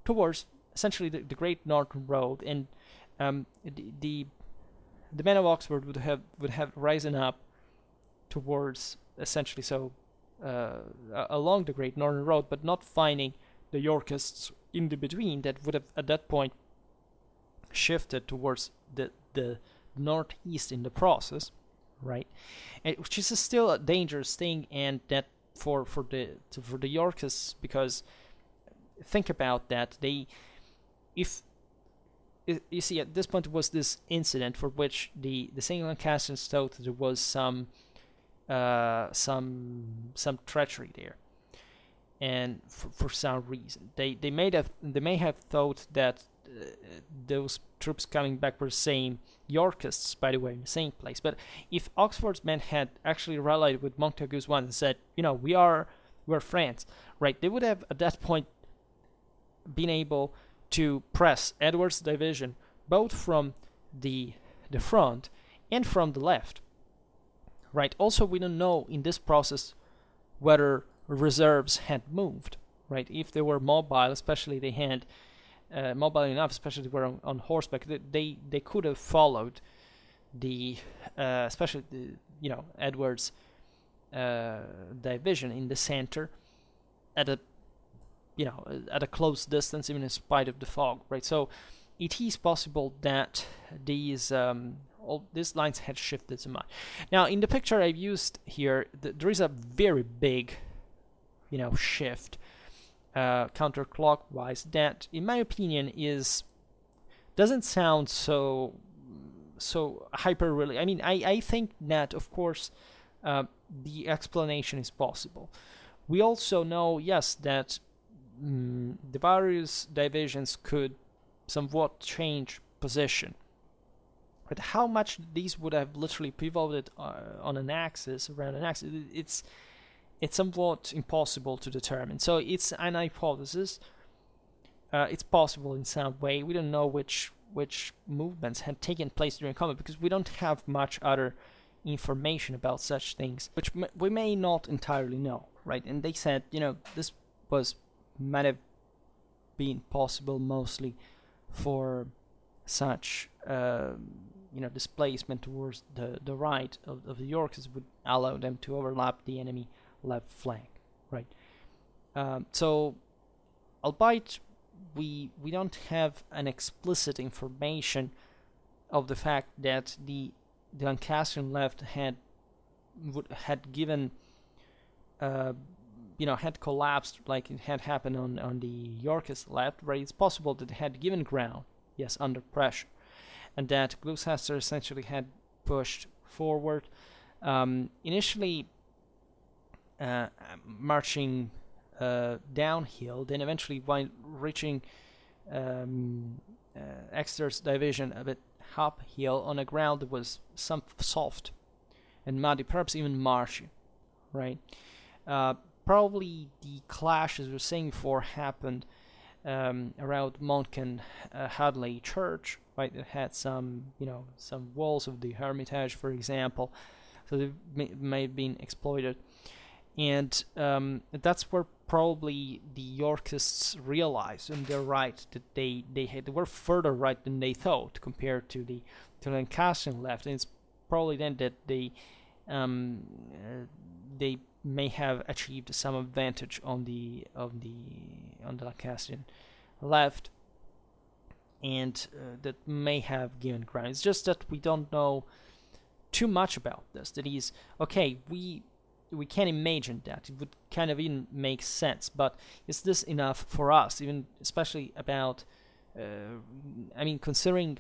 towards essentially the Great Northern Road, and the men of Oxford would have risen up towards essentially along the Great Northern Road, but not finding the Yorkists in the between, that would have at that point shifted towards the northeast in the process, right? And which is still a dangerous thing, and that for the Yorkists, because think about that, you see at this point was this incident for which the St. Lancastrians thought there was some treachery there, and for some reason they may have thought that those troops coming back were same Yorkists, by the way, in the same place. But if Oxford's men had actually rallied with Montagu's one and said, we're friends, right, they would have at that point been able to press Edward's division both from the front and from the left, right? Also, we don't know in this process whether reserves had moved, right? If they were mobile, especially they had mobile enough, especially were on horseback, they could have followed the especially Edward's division in the center at a close distance, even in spite of the fog, right? So it is possible that these lines had shifted so much. Now, in the picture I've used here, there is a very big shift counterclockwise that, in my opinion, doesn't sound so so hyper really. I mean, I think that of course the explanation is possible. We also know, yes, that the various divisions could somewhat change position. But how much these would have literally pivoted on an axis, around an axis, it's somewhat impossible to determine. So it's an hypothesis. It's possible in some way. We don't know which movements had taken place during combat because we don't have much other information about such things, which we may not entirely know, right? And they said, this might have been possible mostly for such displacement towards the right of the Yorkists would allow them to overlap the enemy left flank, right? So, albeit we don't have an explicit information of the fact that the Lancastrian left had given had collapsed like it had happened on the Yorkist left, where it's possible that it had given ground, yes, under pressure, and that Gloucester essentially had pushed forward, initially marching downhill, then eventually while reaching Exeter's division a bit uphill on a ground that was some soft and muddy, perhaps even marshy, right? Probably the clash, as we were saying before, happened around Montcan Hadley Church, right? It had some walls of the Hermitage, for example, so they may have been exploited. And that's where probably the Yorkists realized in their right that they were further right than they thought compared to the Lancastrian left, and it's probably then that they may have achieved some advantage on the Lancastrian left, and that may have given ground. It's just that we don't know too much about this. That is, okay, we can imagine that it would kind of even make sense, but is this enough for us, even especially about considering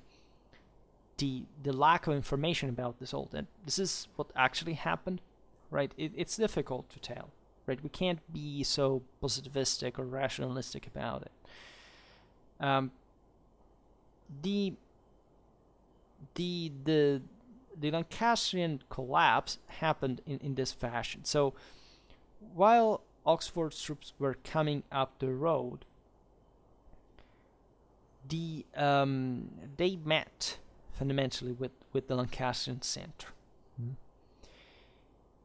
the lack of information about this all, that this is what actually happened, right? It's difficult to tell, right? We can't be so positivistic or rationalistic about it. The Lancastrian collapse happened in this fashion. So while Oxford's troops were coming up the road, they met fundamentally with the Lancastrian center.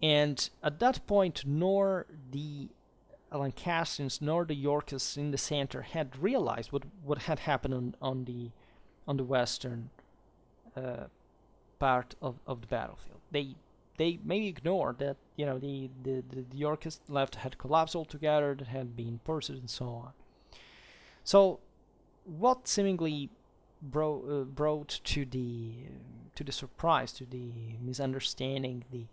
And at that point, nor the Lancastrians nor the Yorkists in the center had realized what had happened on the western part of the battlefield. They maybe ignored that the Yorkist left had collapsed altogether, that had been pursued, and so on. So what seemingly brought to the surprise, to the misunderstanding, the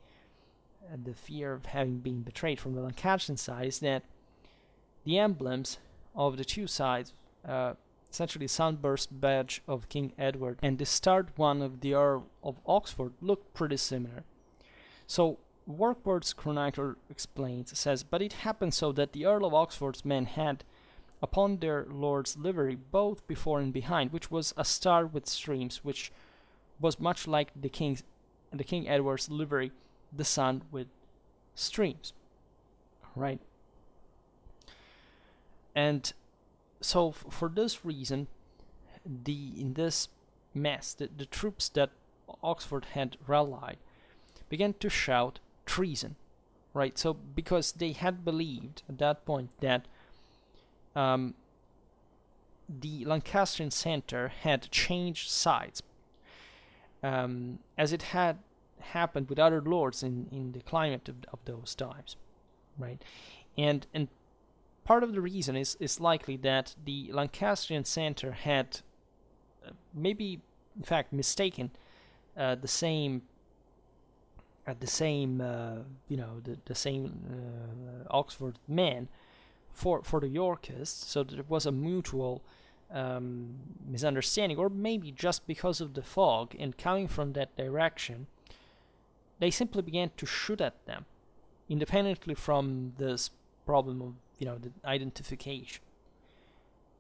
fear of having been betrayed from the Lancastrian side, is that the emblems of the two sides, essentially sunburst badge of King Edward and the starred one of the Earl of Oxford, looked pretty similar. So Warkworth's chronicler explains, says, but it happened so that the Earl of Oxford's men had upon their lord's livery both before and behind, which was a star with streams, which was much like the King Edward's livery, the sun with streams, right? And so for this reason, in this mess, the troops that Oxford had rallied began to shout treason, right? So because they had believed at that point that the Lancastrian center had changed sides, as it had happened with other lords in the climate of those times, right? And part of the reason is likely that the Lancastrian center had maybe, in fact, mistaken the same Oxford men for the Yorkists, so that there was a mutual misunderstanding, or maybe just because of the fog and coming from that direction, they simply began to shoot at them, independently from this problem of the identification.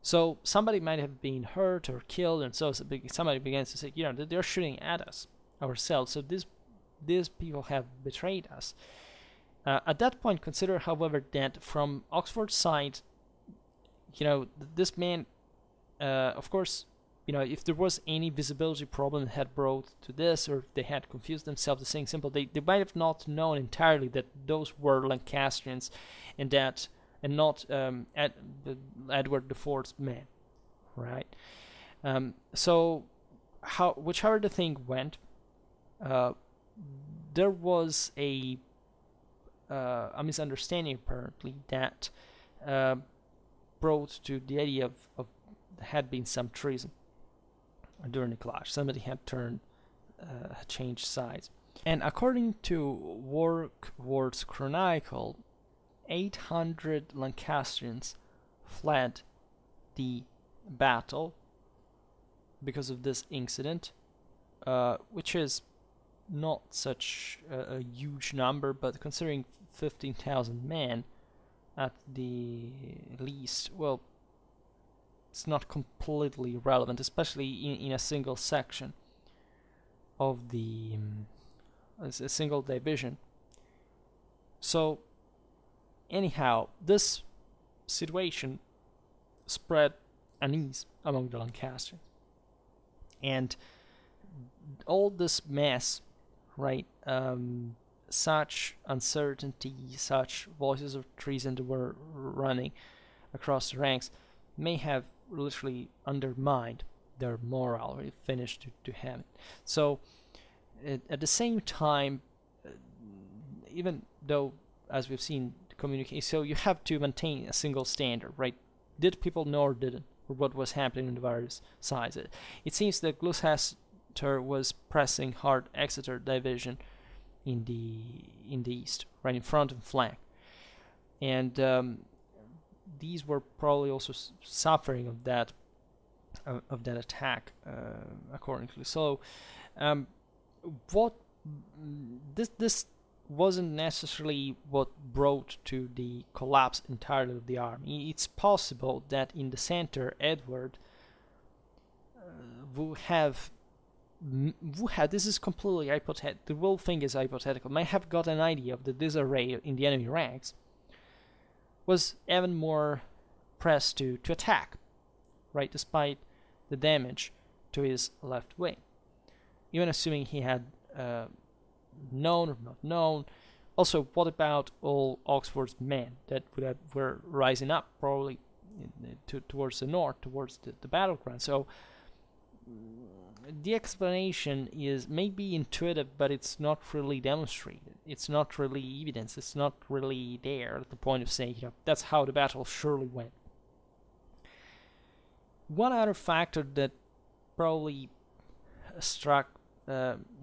So somebody might have been hurt or killed, and so somebody begins to say, they're shooting at us ourselves. So these people have betrayed us. At that point, consider, however, that from Oxford's side, this man, of course, if there was any visibility problem that had brought to this, or if they had confused themselves, the saying simple, they might have not known entirely that those were Lancastrians, and not Edward IV's men, right? So, whichever the thing went, there was a misunderstanding apparently that brought to the idea of had been some treason during the clash. Somebody had changed sides. And according to Warkworth's Chronicle, 800 Lancastrians fled the battle because of this incident, which is not such a huge number, but considering 15,000 men at the least, well, it's not completely relevant, especially in a single section of a single division. So anyhow, this situation spread unease among the Lancastrians, and all this mess, right? Such uncertainty, such voices of treason that were running across the ranks, may have literally undermined their morale, or finished to have it. So at the same time, even though, as we've seen, communicate, so you have to maintain a single standard, right? Did people know or didn't, or what was happening on the various sides? It seems that Gloucester was pressing hard Exeter division in the east, right in front and flank, and these were probably also suffering of that attack accordingly. So what this wasn't necessarily what brought to the collapse entirely of the army. It's possible that in the center, Edward this is completely hypothetical, the whole thing is hypothetical, might have got an idea of the disarray in the enemy ranks, was even more pressed to attack, right, despite the damage to his left wing. Even assuming he had known or not known. Also, what about all Oxford's men that were rising up, probably towards the north, towards the battleground? So the explanation is maybe intuitive, but it's not really demonstrated. It's not really evidence. It's not really there at the point of saying, that's how the battle surely went. One other factor that probably struck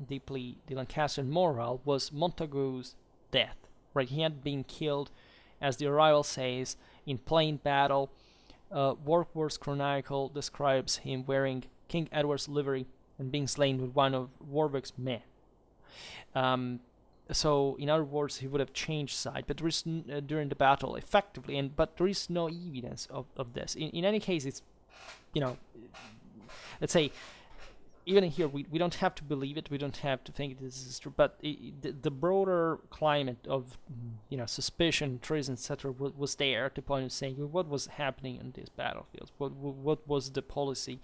deeply the Lancastrian morale was Montagu's death. Right, he had been killed, as the arrival says, in plain battle. Warkworth's Chronicle describes him wearing King Edward's livery and being slain with one of Warwick's men. So, in other words, he would have changed side, but there is during the battle effectively, but there is no evidence of this. In any case, it's let's say, even here, we don't have to believe it, we don't have to think this is true, but the broader climate of suspicion, treason, etc. was there at the point of saying what was happening in these battlefields, what was the policy,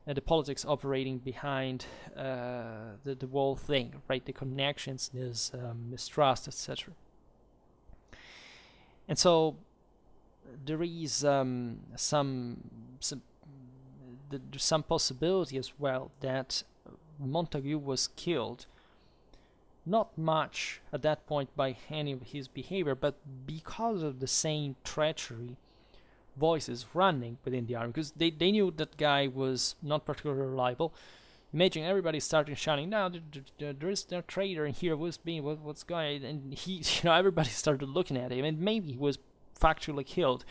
the politics operating behind the whole thing, right? The connections, this mistrust, etc. And so there is some possibility as well that Montagu was killed not much at that point by any of his behavior, but because of the same treachery voices running within the army, because they knew that guy was not particularly reliable. Imagine everybody started shouting, "Now there is no traitor in here. What's going?" And he, everybody started looking at him, and maybe he was factually killed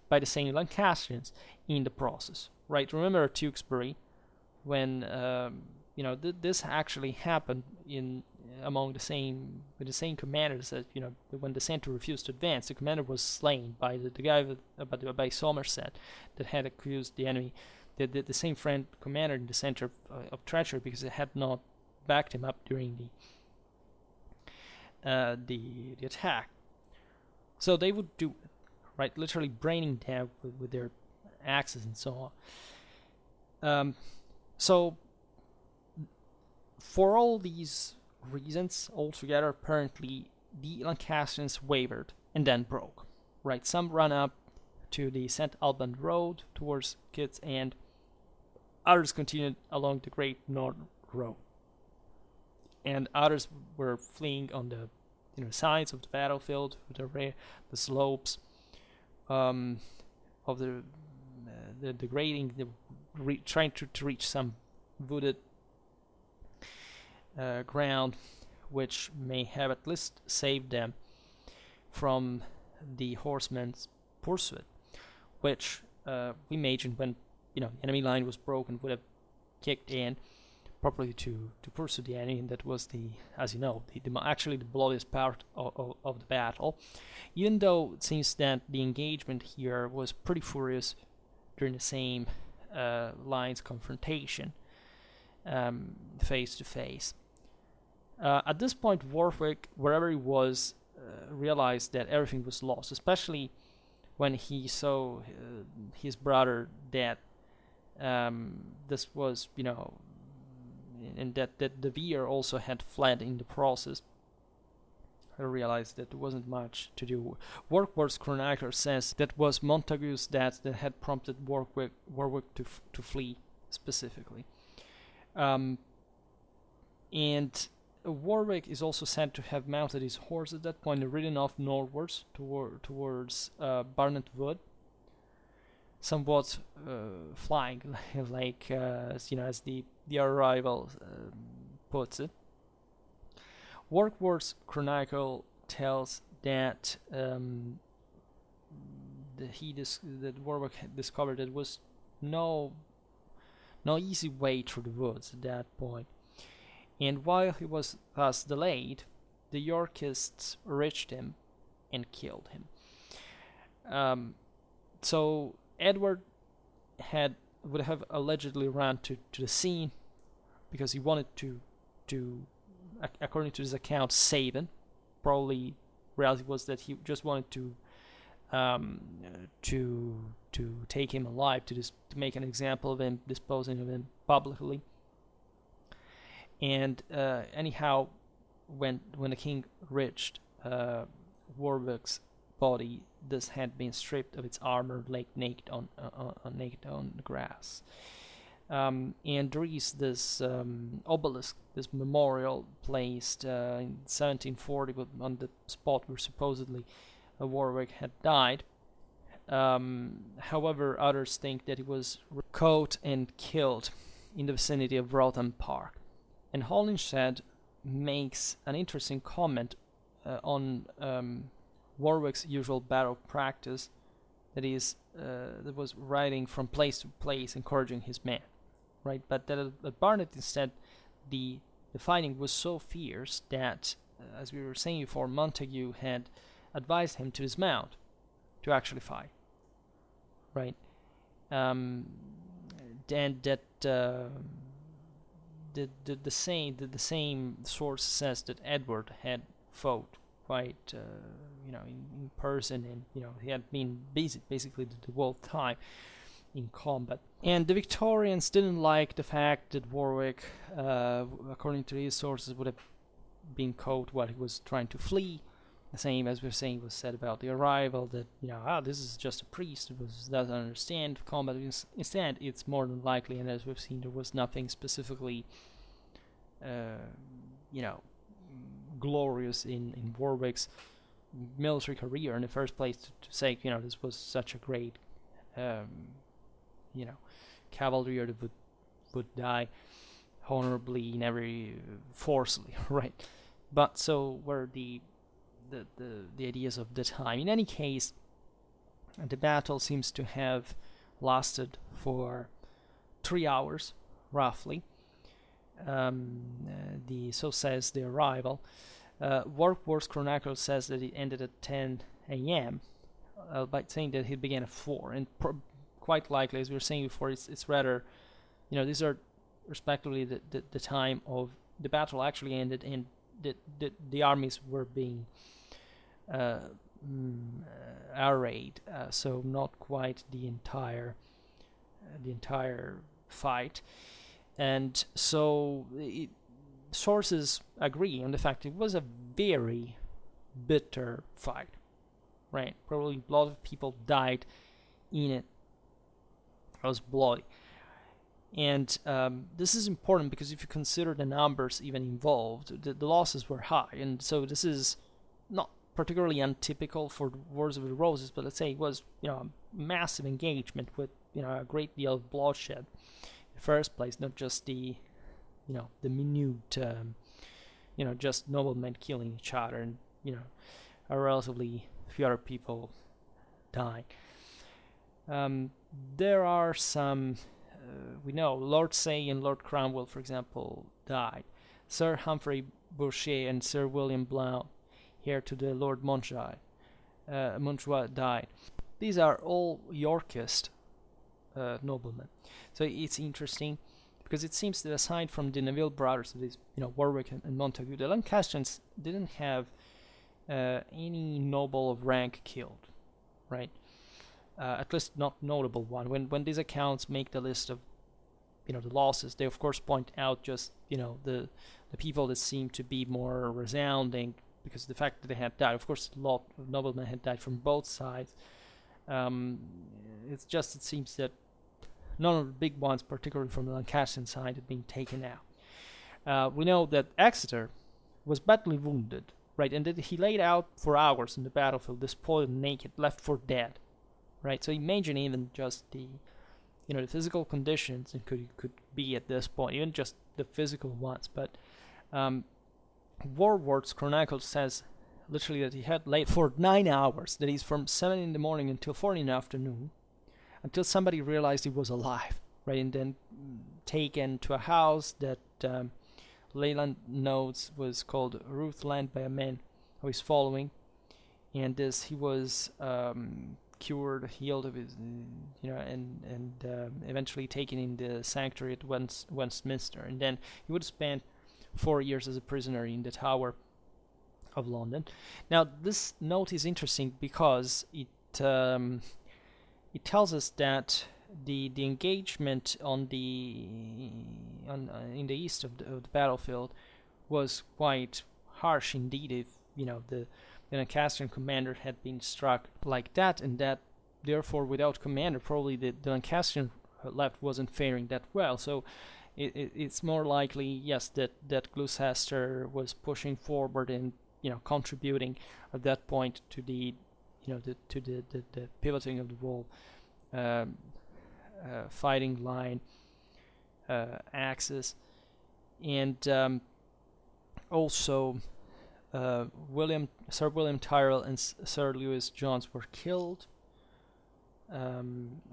by the same Lancastrians in the process, right? Remember Tewkesbury, when this actually happened in among the same with the same commanders, that when the centre refused to advance, the commander was slain by the guy by Somerset, that had accused the enemy, the same friend commander in the centre of treachery, because it had not backed him up during the attack. So they would do, right, literally braining them with their axes and so on. So for all these reasons altogether, apparently the Lancastrians wavered and then broke. Right, some ran up to the St. Alban road towards Kitts, and others continued along the Great Northern Road. And others were fleeing on the sides of the battlefield, the slopes of the grading, trying to reach some wooded ground, which may have at least saved them from the horsemen's pursuit, which we imagined, when the enemy line was broken, would have kicked in properly to pursue the enemy, and that was as you know, actually the bloodiest part of the battle. Even though it seems that the engagement here was pretty furious during the same lines confrontation, face to face. At this point, Warwick, wherever he was, realized that everything was lost, especially when he saw his brother dead. This was, and that De Vere also had fled in the process. I realized that there wasn't much to do. Warwick's chronicler says that was Montague's death that had prompted Warwick to flee specifically. And Warwick is also said to have mounted his horse at that point and ridden off northwards towards Barnet Wood, somewhat flying, like as the arrival puts it. Warwick's chronicle tells that that Warwick had discovered that was no easy way through the woods at that point. And while he was thus delayed, the Yorkists reached him and killed him. So Edward would have allegedly run to the scene because he wanted to according to his account, save him. Probably reality was that he just wanted to take him alive, to make an example of him, disposing of him publicly. And anyhow, when the king reached Warwick's body, this had been stripped of its armor, laid naked on the grass. And there is this obelisk, this memorial placed in 1740 on the spot where supposedly Warwick had died. However, others think that he was caught and killed in the vicinity of Wroughton Park. And Holinshed makes an interesting comment on Warwick's usual battle practice, that was riding from place to place, encouraging his men, right? But that at Barnet instead, the fighting was so fierce that, as we were saying before, Montague had advised him to dismount to actually fight, right? Then that the same source says that Edward had fought quite in person, and he had been basically the whole time in combat. And the Victorians didn't like the fact that Warwick, according to these sources, would have been caught while he was trying to flee. The same as we were saying was said about the arrival, that this is just a priest who doesn't understand combat. Instead, it's more than likely, and as we've seen, there was nothing specifically glorious in Warwick's military career in the first place to say this was such a great cavalry that would die honorably in every forcefully, right? But so were the ideas of the time. In any case, the battle seems to have lasted for 3 hours, roughly. So says the arrival. Warkworth's Chronicle says that it ended at 10 a.m., by saying that it began at 4, and quite likely, as we were saying before, it's rather, these are respectively the time of the battle actually ended, and the armies were being arrayed, so not quite the entire fight. And so sources agree on the fact it was a very bitter fight, right? Probably a lot of people died in it. It was bloody. And this is important because if you consider the numbers even involved, the losses were high. And so this is not particularly untypical for the Wars of the Roses, but let's say it was, a massive engagement with, a great deal of bloodshed in the first place, not just the minute, just noblemen killing each other, and, a relatively few other people dying. There are some, we know, Lord Say and Lord Cromwell, for example, died. Sir Humphrey Bourchier and Sir William Blount, heir to the Lord Montjoy, died. These are all Yorkist noblemen. So it's interesting because it seems that aside from the Neville brothers, that is, Warwick and Montague, the Lancastrians didn't have any noble of rank killed, right? At least not notable one. When these accounts make the list of, the losses, they of course point out just, the people that seem to be more resounding, because the fact that they had died. Of course, a lot of noblemen had died from both sides. It seems that none of the big ones, particularly from the Lancastrian side, had been taken out. We know that Exeter was badly wounded, right, and that he laid out for hours in the battlefield, despoiled and naked, left for dead, right. So imagine even just the, the physical conditions it could be at this point, even just the physical ones. But Warworth's Chronicle says literally that he had laid for 9 hours, that is from 7 in the morning until 4 in the afternoon, until somebody realized he was alive, right, and then taken to a house that Leyland notes was called Ruthland by a man who is following, and he was cured, healed of his, and eventually taken in the sanctuary at Westminster, and then he would spend 4 years as a prisoner in the Tower of London. Now, this note is interesting because it tells us that the engagement in the east of the battlefield was quite harsh indeed. If the Lancastrian commander had been struck like that, and that therefore without commander, probably the Lancastrian left wasn't faring that well. So it's more likely, yes, that Gloucester was pushing forward and contributing at that point to the the pivoting of the wall fighting line axis, and also Sir William Tyrrell and Sir Lewis Johns were killed.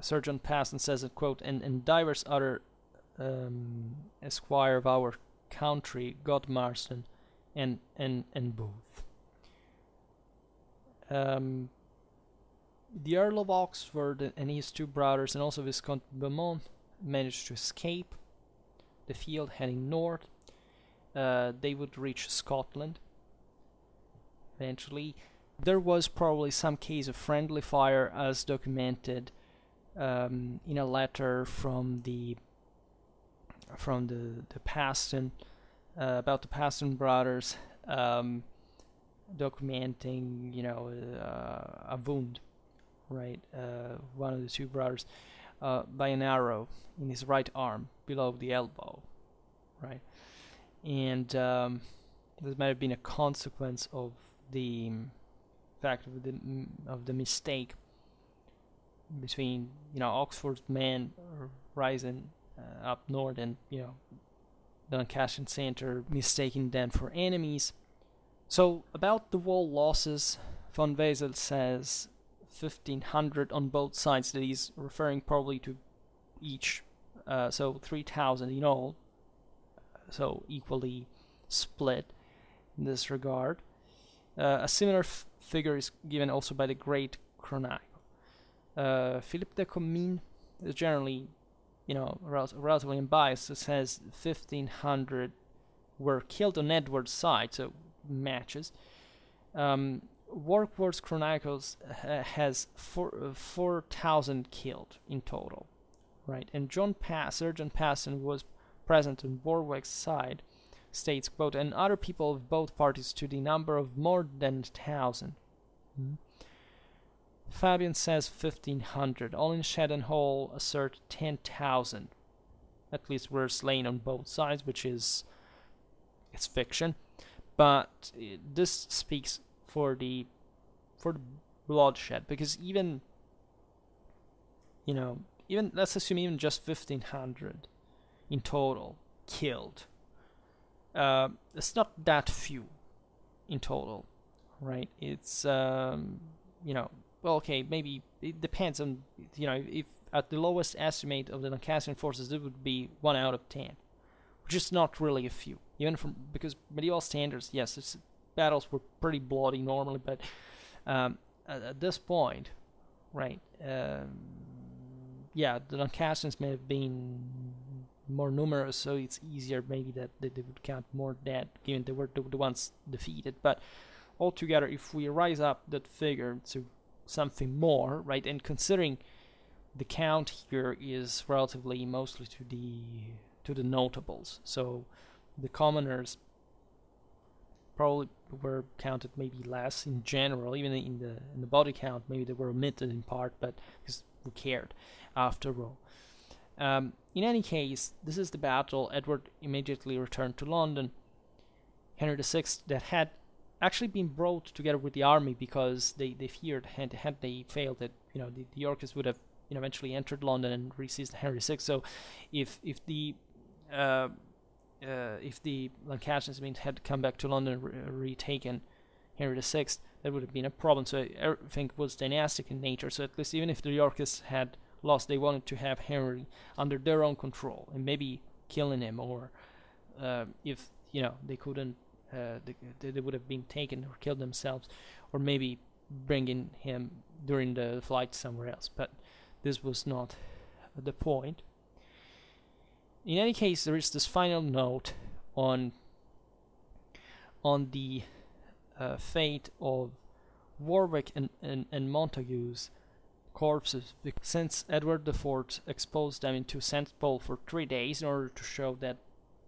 Sir John Paston says that, quote, and divers other esquire of our country, God Marston and Booth. The Earl of Oxford and his two brothers, and also Viscount Beaumont, managed to escape the field heading north. They would reach Scotland eventually. There was probably some case of friendly fire, as documented in a letter from the Paston, about the Paston brothers, documenting a wound, right, one of the two brothers by an arrow in his right arm below the elbow, right, and this might have been a consequence of the fact of the mistake between Oxford's men rising up north and the Lancastrian center mistaking them for enemies. So about the wall losses, von Wesel says 1,500 on both sides, that he's referring probably to each so 3,000 in all, so equally split in this regard. A similar figure is given also by the Great Chronicle. Philippe de Comines is generally, relatively unbiased. It says 1,500 were killed on Edward's side, so matches. Warkworth's Chronicles has 4,000 killed in total, right? And Sir John Paston was present on Warwick's side, states, quote, and other people of both parties to the number of more than 1,000. Fabian says 1,500. Olinshed and Hall assert 10,000. At least were slain on both sides, which is, it's fiction, but this speaks for the bloodshed, because even let's assume even just 1,500 in total killed. It's not that few in total, right? It's well, okay, maybe it depends on, if at the lowest estimate of the Lancastrian forces it would be 1 out of 10, which is not really a few, because medieval standards, yes, battles were pretty bloody normally, but at this point, right, the Lancastrians may have been more numerous, so it's easier maybe that they would count more dead, given they were the ones defeated. But altogether, if we rise up that figure to something more, right, and considering the count here is relatively mostly to the notables, so the commoners probably were counted maybe less in general, even in the body count. Maybe they were omitted in part, but because who cared after all. In any case, this is the battle. Edward immediately returned to London. Henry VI, that had actually been brought together with the army because they feared had they failed that the Yorkists would have eventually entered London and re-seized Henry VI. So if the Lancastrians had come back to London and retaken Henry VI, that would have been a problem. So everything was dynastic in nature. So at least even if the Yorkists had lost, they wanted to have Henry under their own control and maybe killing him, or if they couldn't, they would have been taken or killed themselves, or maybe bringing him during the flight somewhere else. But this was not the point. In any case, there is this final note on the fate of Warwick and Montague's corpses, since Edward IV exposed them into St. Paul for 3 days in order to show that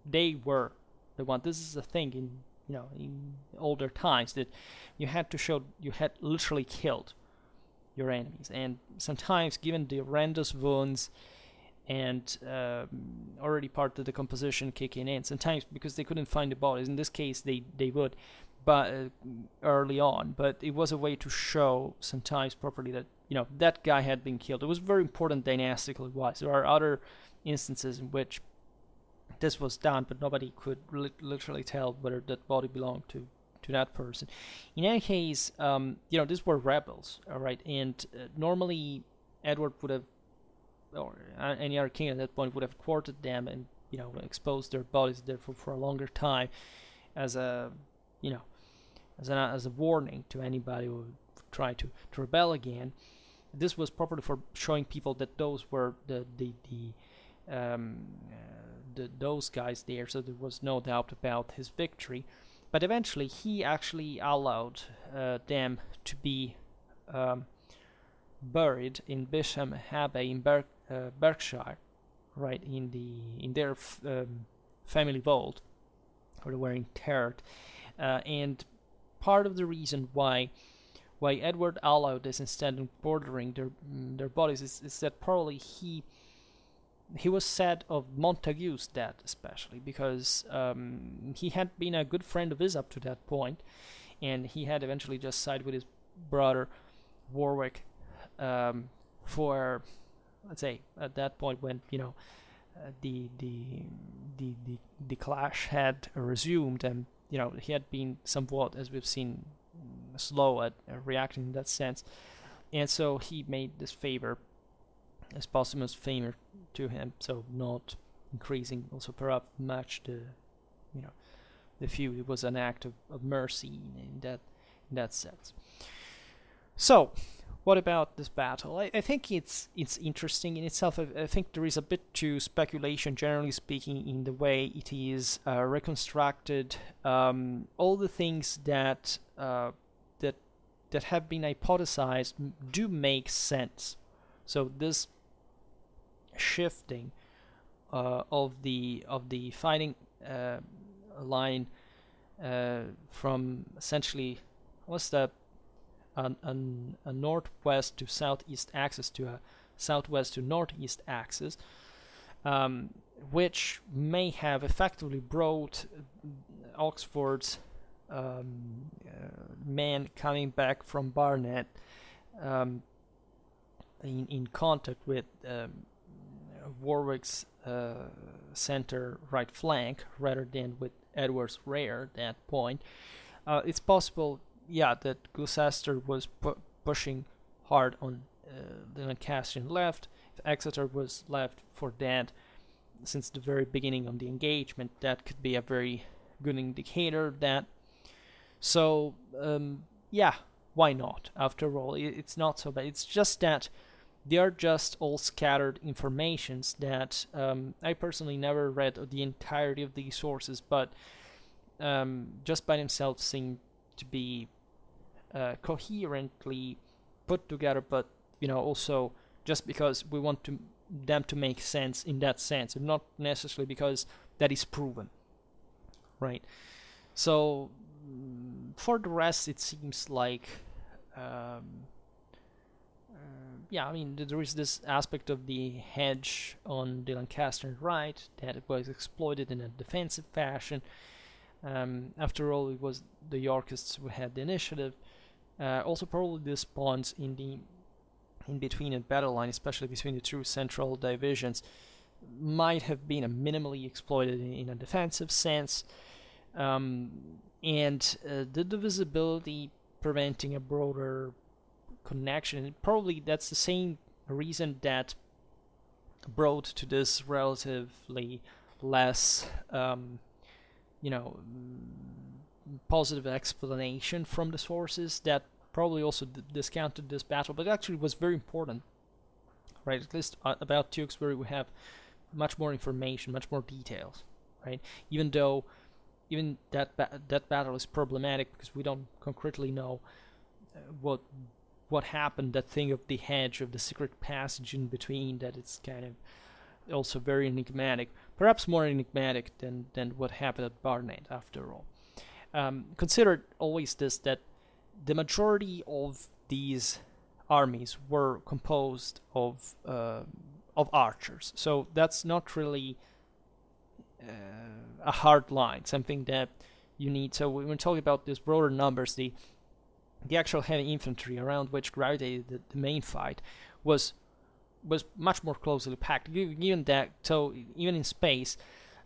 they were the one. This is a thing in older times, that you had to show you had literally killed your enemies, and sometimes, given the horrendous wounds and already part of the decomposition kicking in, sometimes because they couldn't find the bodies, in this case they would, but early on, but it was a way to show sometimes properly that that guy had been killed. It was very important dynastically wise. There are other instances in which this was done, but nobody could literally tell whether that body belonged to that person. In any case, these were rebels, all right, and normally Edward would have, or any other king at that point, would have quartered them and exposed their bodies there for a longer time as a as a warning to anybody who would try to rebel again. This was properly for showing people that those were those guys there, so there was no doubt about his victory. But eventually he actually allowed them to be buried in Bisham Abbey in Berkshire, right, in their family vault, where they were interred. And part of the reason why Edward allowed this instead of bordering their bodies is that probably he was sad of Montague's death, especially because he had been a good friend of his up to that point, and he had eventually just sided with his brother Warwick for, let's say, at that point when the clash had resumed, and he had been somewhat, as we've seen, slow at reacting in that sense, and so he made this favor, this posthumous favor, to him, so not increasing also perhaps much the feud. It was an act of mercy in that sense. So, what about this battle? I think it's interesting in itself. I think there is a bit to speculation, generally speaking, in the way it is reconstructed. All the things that have been hypothesized do make sense. So this shifting of the fighting line from essentially what's that a northwest to southeast axis to a southwest to northeast axis, which may have effectively brought Oxford's men coming back from Barnet in contact with Warwick's center right flank rather than with Edward's rear at that point. It's possible, that Gloucester was pushing hard on the Lancastrian left. If Exeter was left for dead since the very beginning of the engagement, that could be a very good indicator of that. So, why not? After all, it's not so bad. It's just that they are just all scattered informations that I personally never read the entirety of these sources, but just by themselves seem to be coherently put together, but also just because we want them to make sense in that sense, and not necessarily because that is proven, right? So for the rest, it seems like there is this aspect of the hedge on the Lancastrian right that it was exploited in a defensive fashion. After all, it was the Yorkists who had the initiative. Also, probably this spawns in between a battle line, especially between the two central divisions, might have been minimally exploited in a defensive sense, and the visibility preventing a broader connection. Probably that's the same reason that brought to this relatively less positive explanation from the sources that probably also discounted this battle, but actually was very important, right? At least about Tewkesbury we have much more information, much more details, right? Even that battle is problematic because we don't concretely know what happened, that thing of the hedge, of the secret passage in between, that it's kind of also very enigmatic, perhaps more enigmatic than what happened at Barnet after all. Consider always this, that the majority of these armies were composed of archers, so that's not really a hard line, something that you need. So when we're talking about these broader numbers, the actual heavy infantry around which gravitated the main fight was much more closely packed. Given that, so even in space,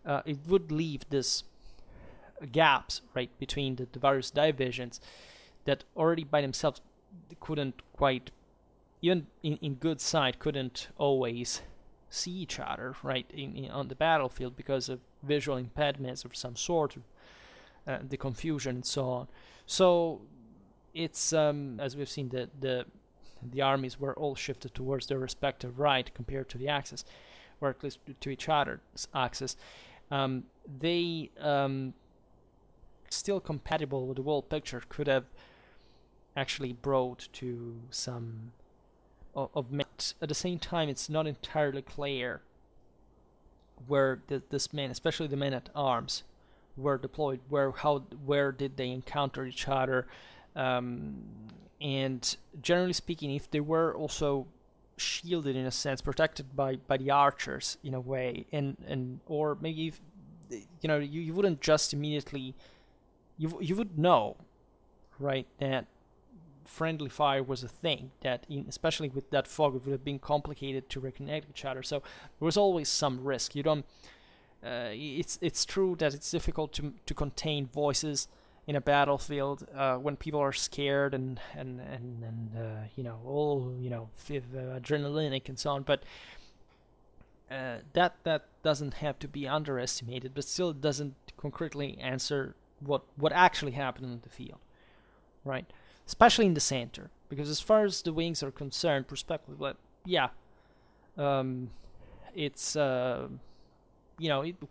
it would leave this gaps right between the various divisions that already by themselves couldn't quite, even in good sight, couldn't always see each other right on the battlefield because of visual impediments of some sort, the confusion and so on. So it's as we've seen, the armies were all shifted towards their respective right compared to the axis, or at least to each other's axis. They still compatible with the whole picture could have actually brought to some of met. At the same time, it's not entirely clear where this men, especially the men at arms, were deployed, where did they encounter each other, and generally speaking, if they were also shielded in a sense, protected by the archers in a way, and or maybe if, you wouldn't just immediately, you would know, right, that friendly fire was a thing, that especially with that fog, it would have been complicated to reconnect each other. So there was always some risk. You don't. It's true that it's difficult to contain voices in a battlefield when people are scared and all adrenalinic and so on. But that doesn't have to be underestimated, but still it doesn't concretely answer what actually happened in the field, right? Especially in the center, because as far as the wings are concerned, prospectively, yeah, it's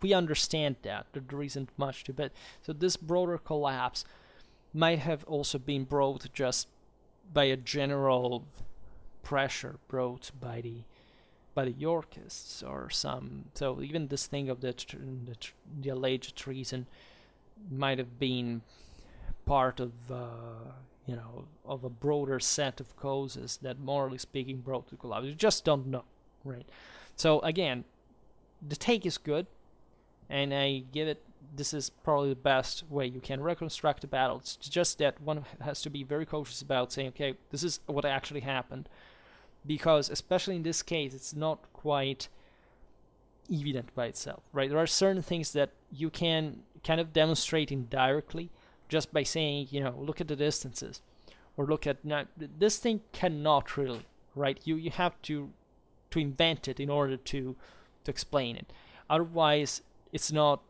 we understand that there isn't much to it. So this broader collapse might have also been brought just by a general pressure brought by the Yorkists or some. So even this thing of the alleged treason might have been part of of a broader set of causes that, morally speaking, brought to collapse. You just don't know, right? So again, the take is good, and I give it. This is probably the best way you can reconstruct a battle. It's just that one has to be very cautious about saying, okay, this is what actually happened, because especially in this case, it's not quite evident by itself, right? There are certain things that you can kind of demonstrate indirectly just by saying, look at the distances, or look at this thing cannot really, right? You have to invent it in order to explain it. Otherwise, it's not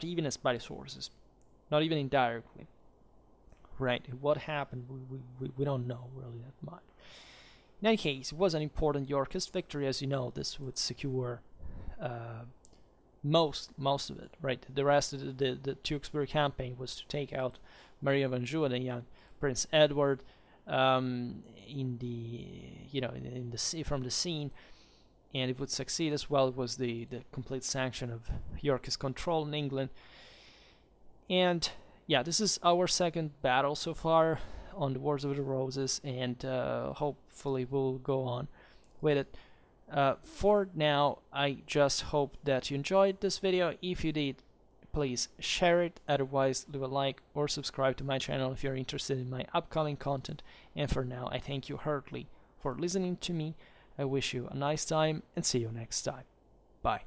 even as by sources, not even indirectly, right? What happened, we don't know really that much. In any case, it was an important Yorkist victory. As you know, this would secure most of it, right? The rest of the Tewkesbury campaign was to take out Marie of Anjou and the young Prince Edward from the scene, and it would succeed as well. It was the complete sanction of Yorkist control in England. And yeah, this is our second battle so far on the Wars of the Roses, and hopefully we'll go on with it. For now, I just hope that you enjoyed this video. If you did, please share it. Otherwise, leave a like or subscribe to my channel if you're interested in my upcoming content. And for now, I thank you heartily for listening to me. I wish you a nice time and see you next time. Bye.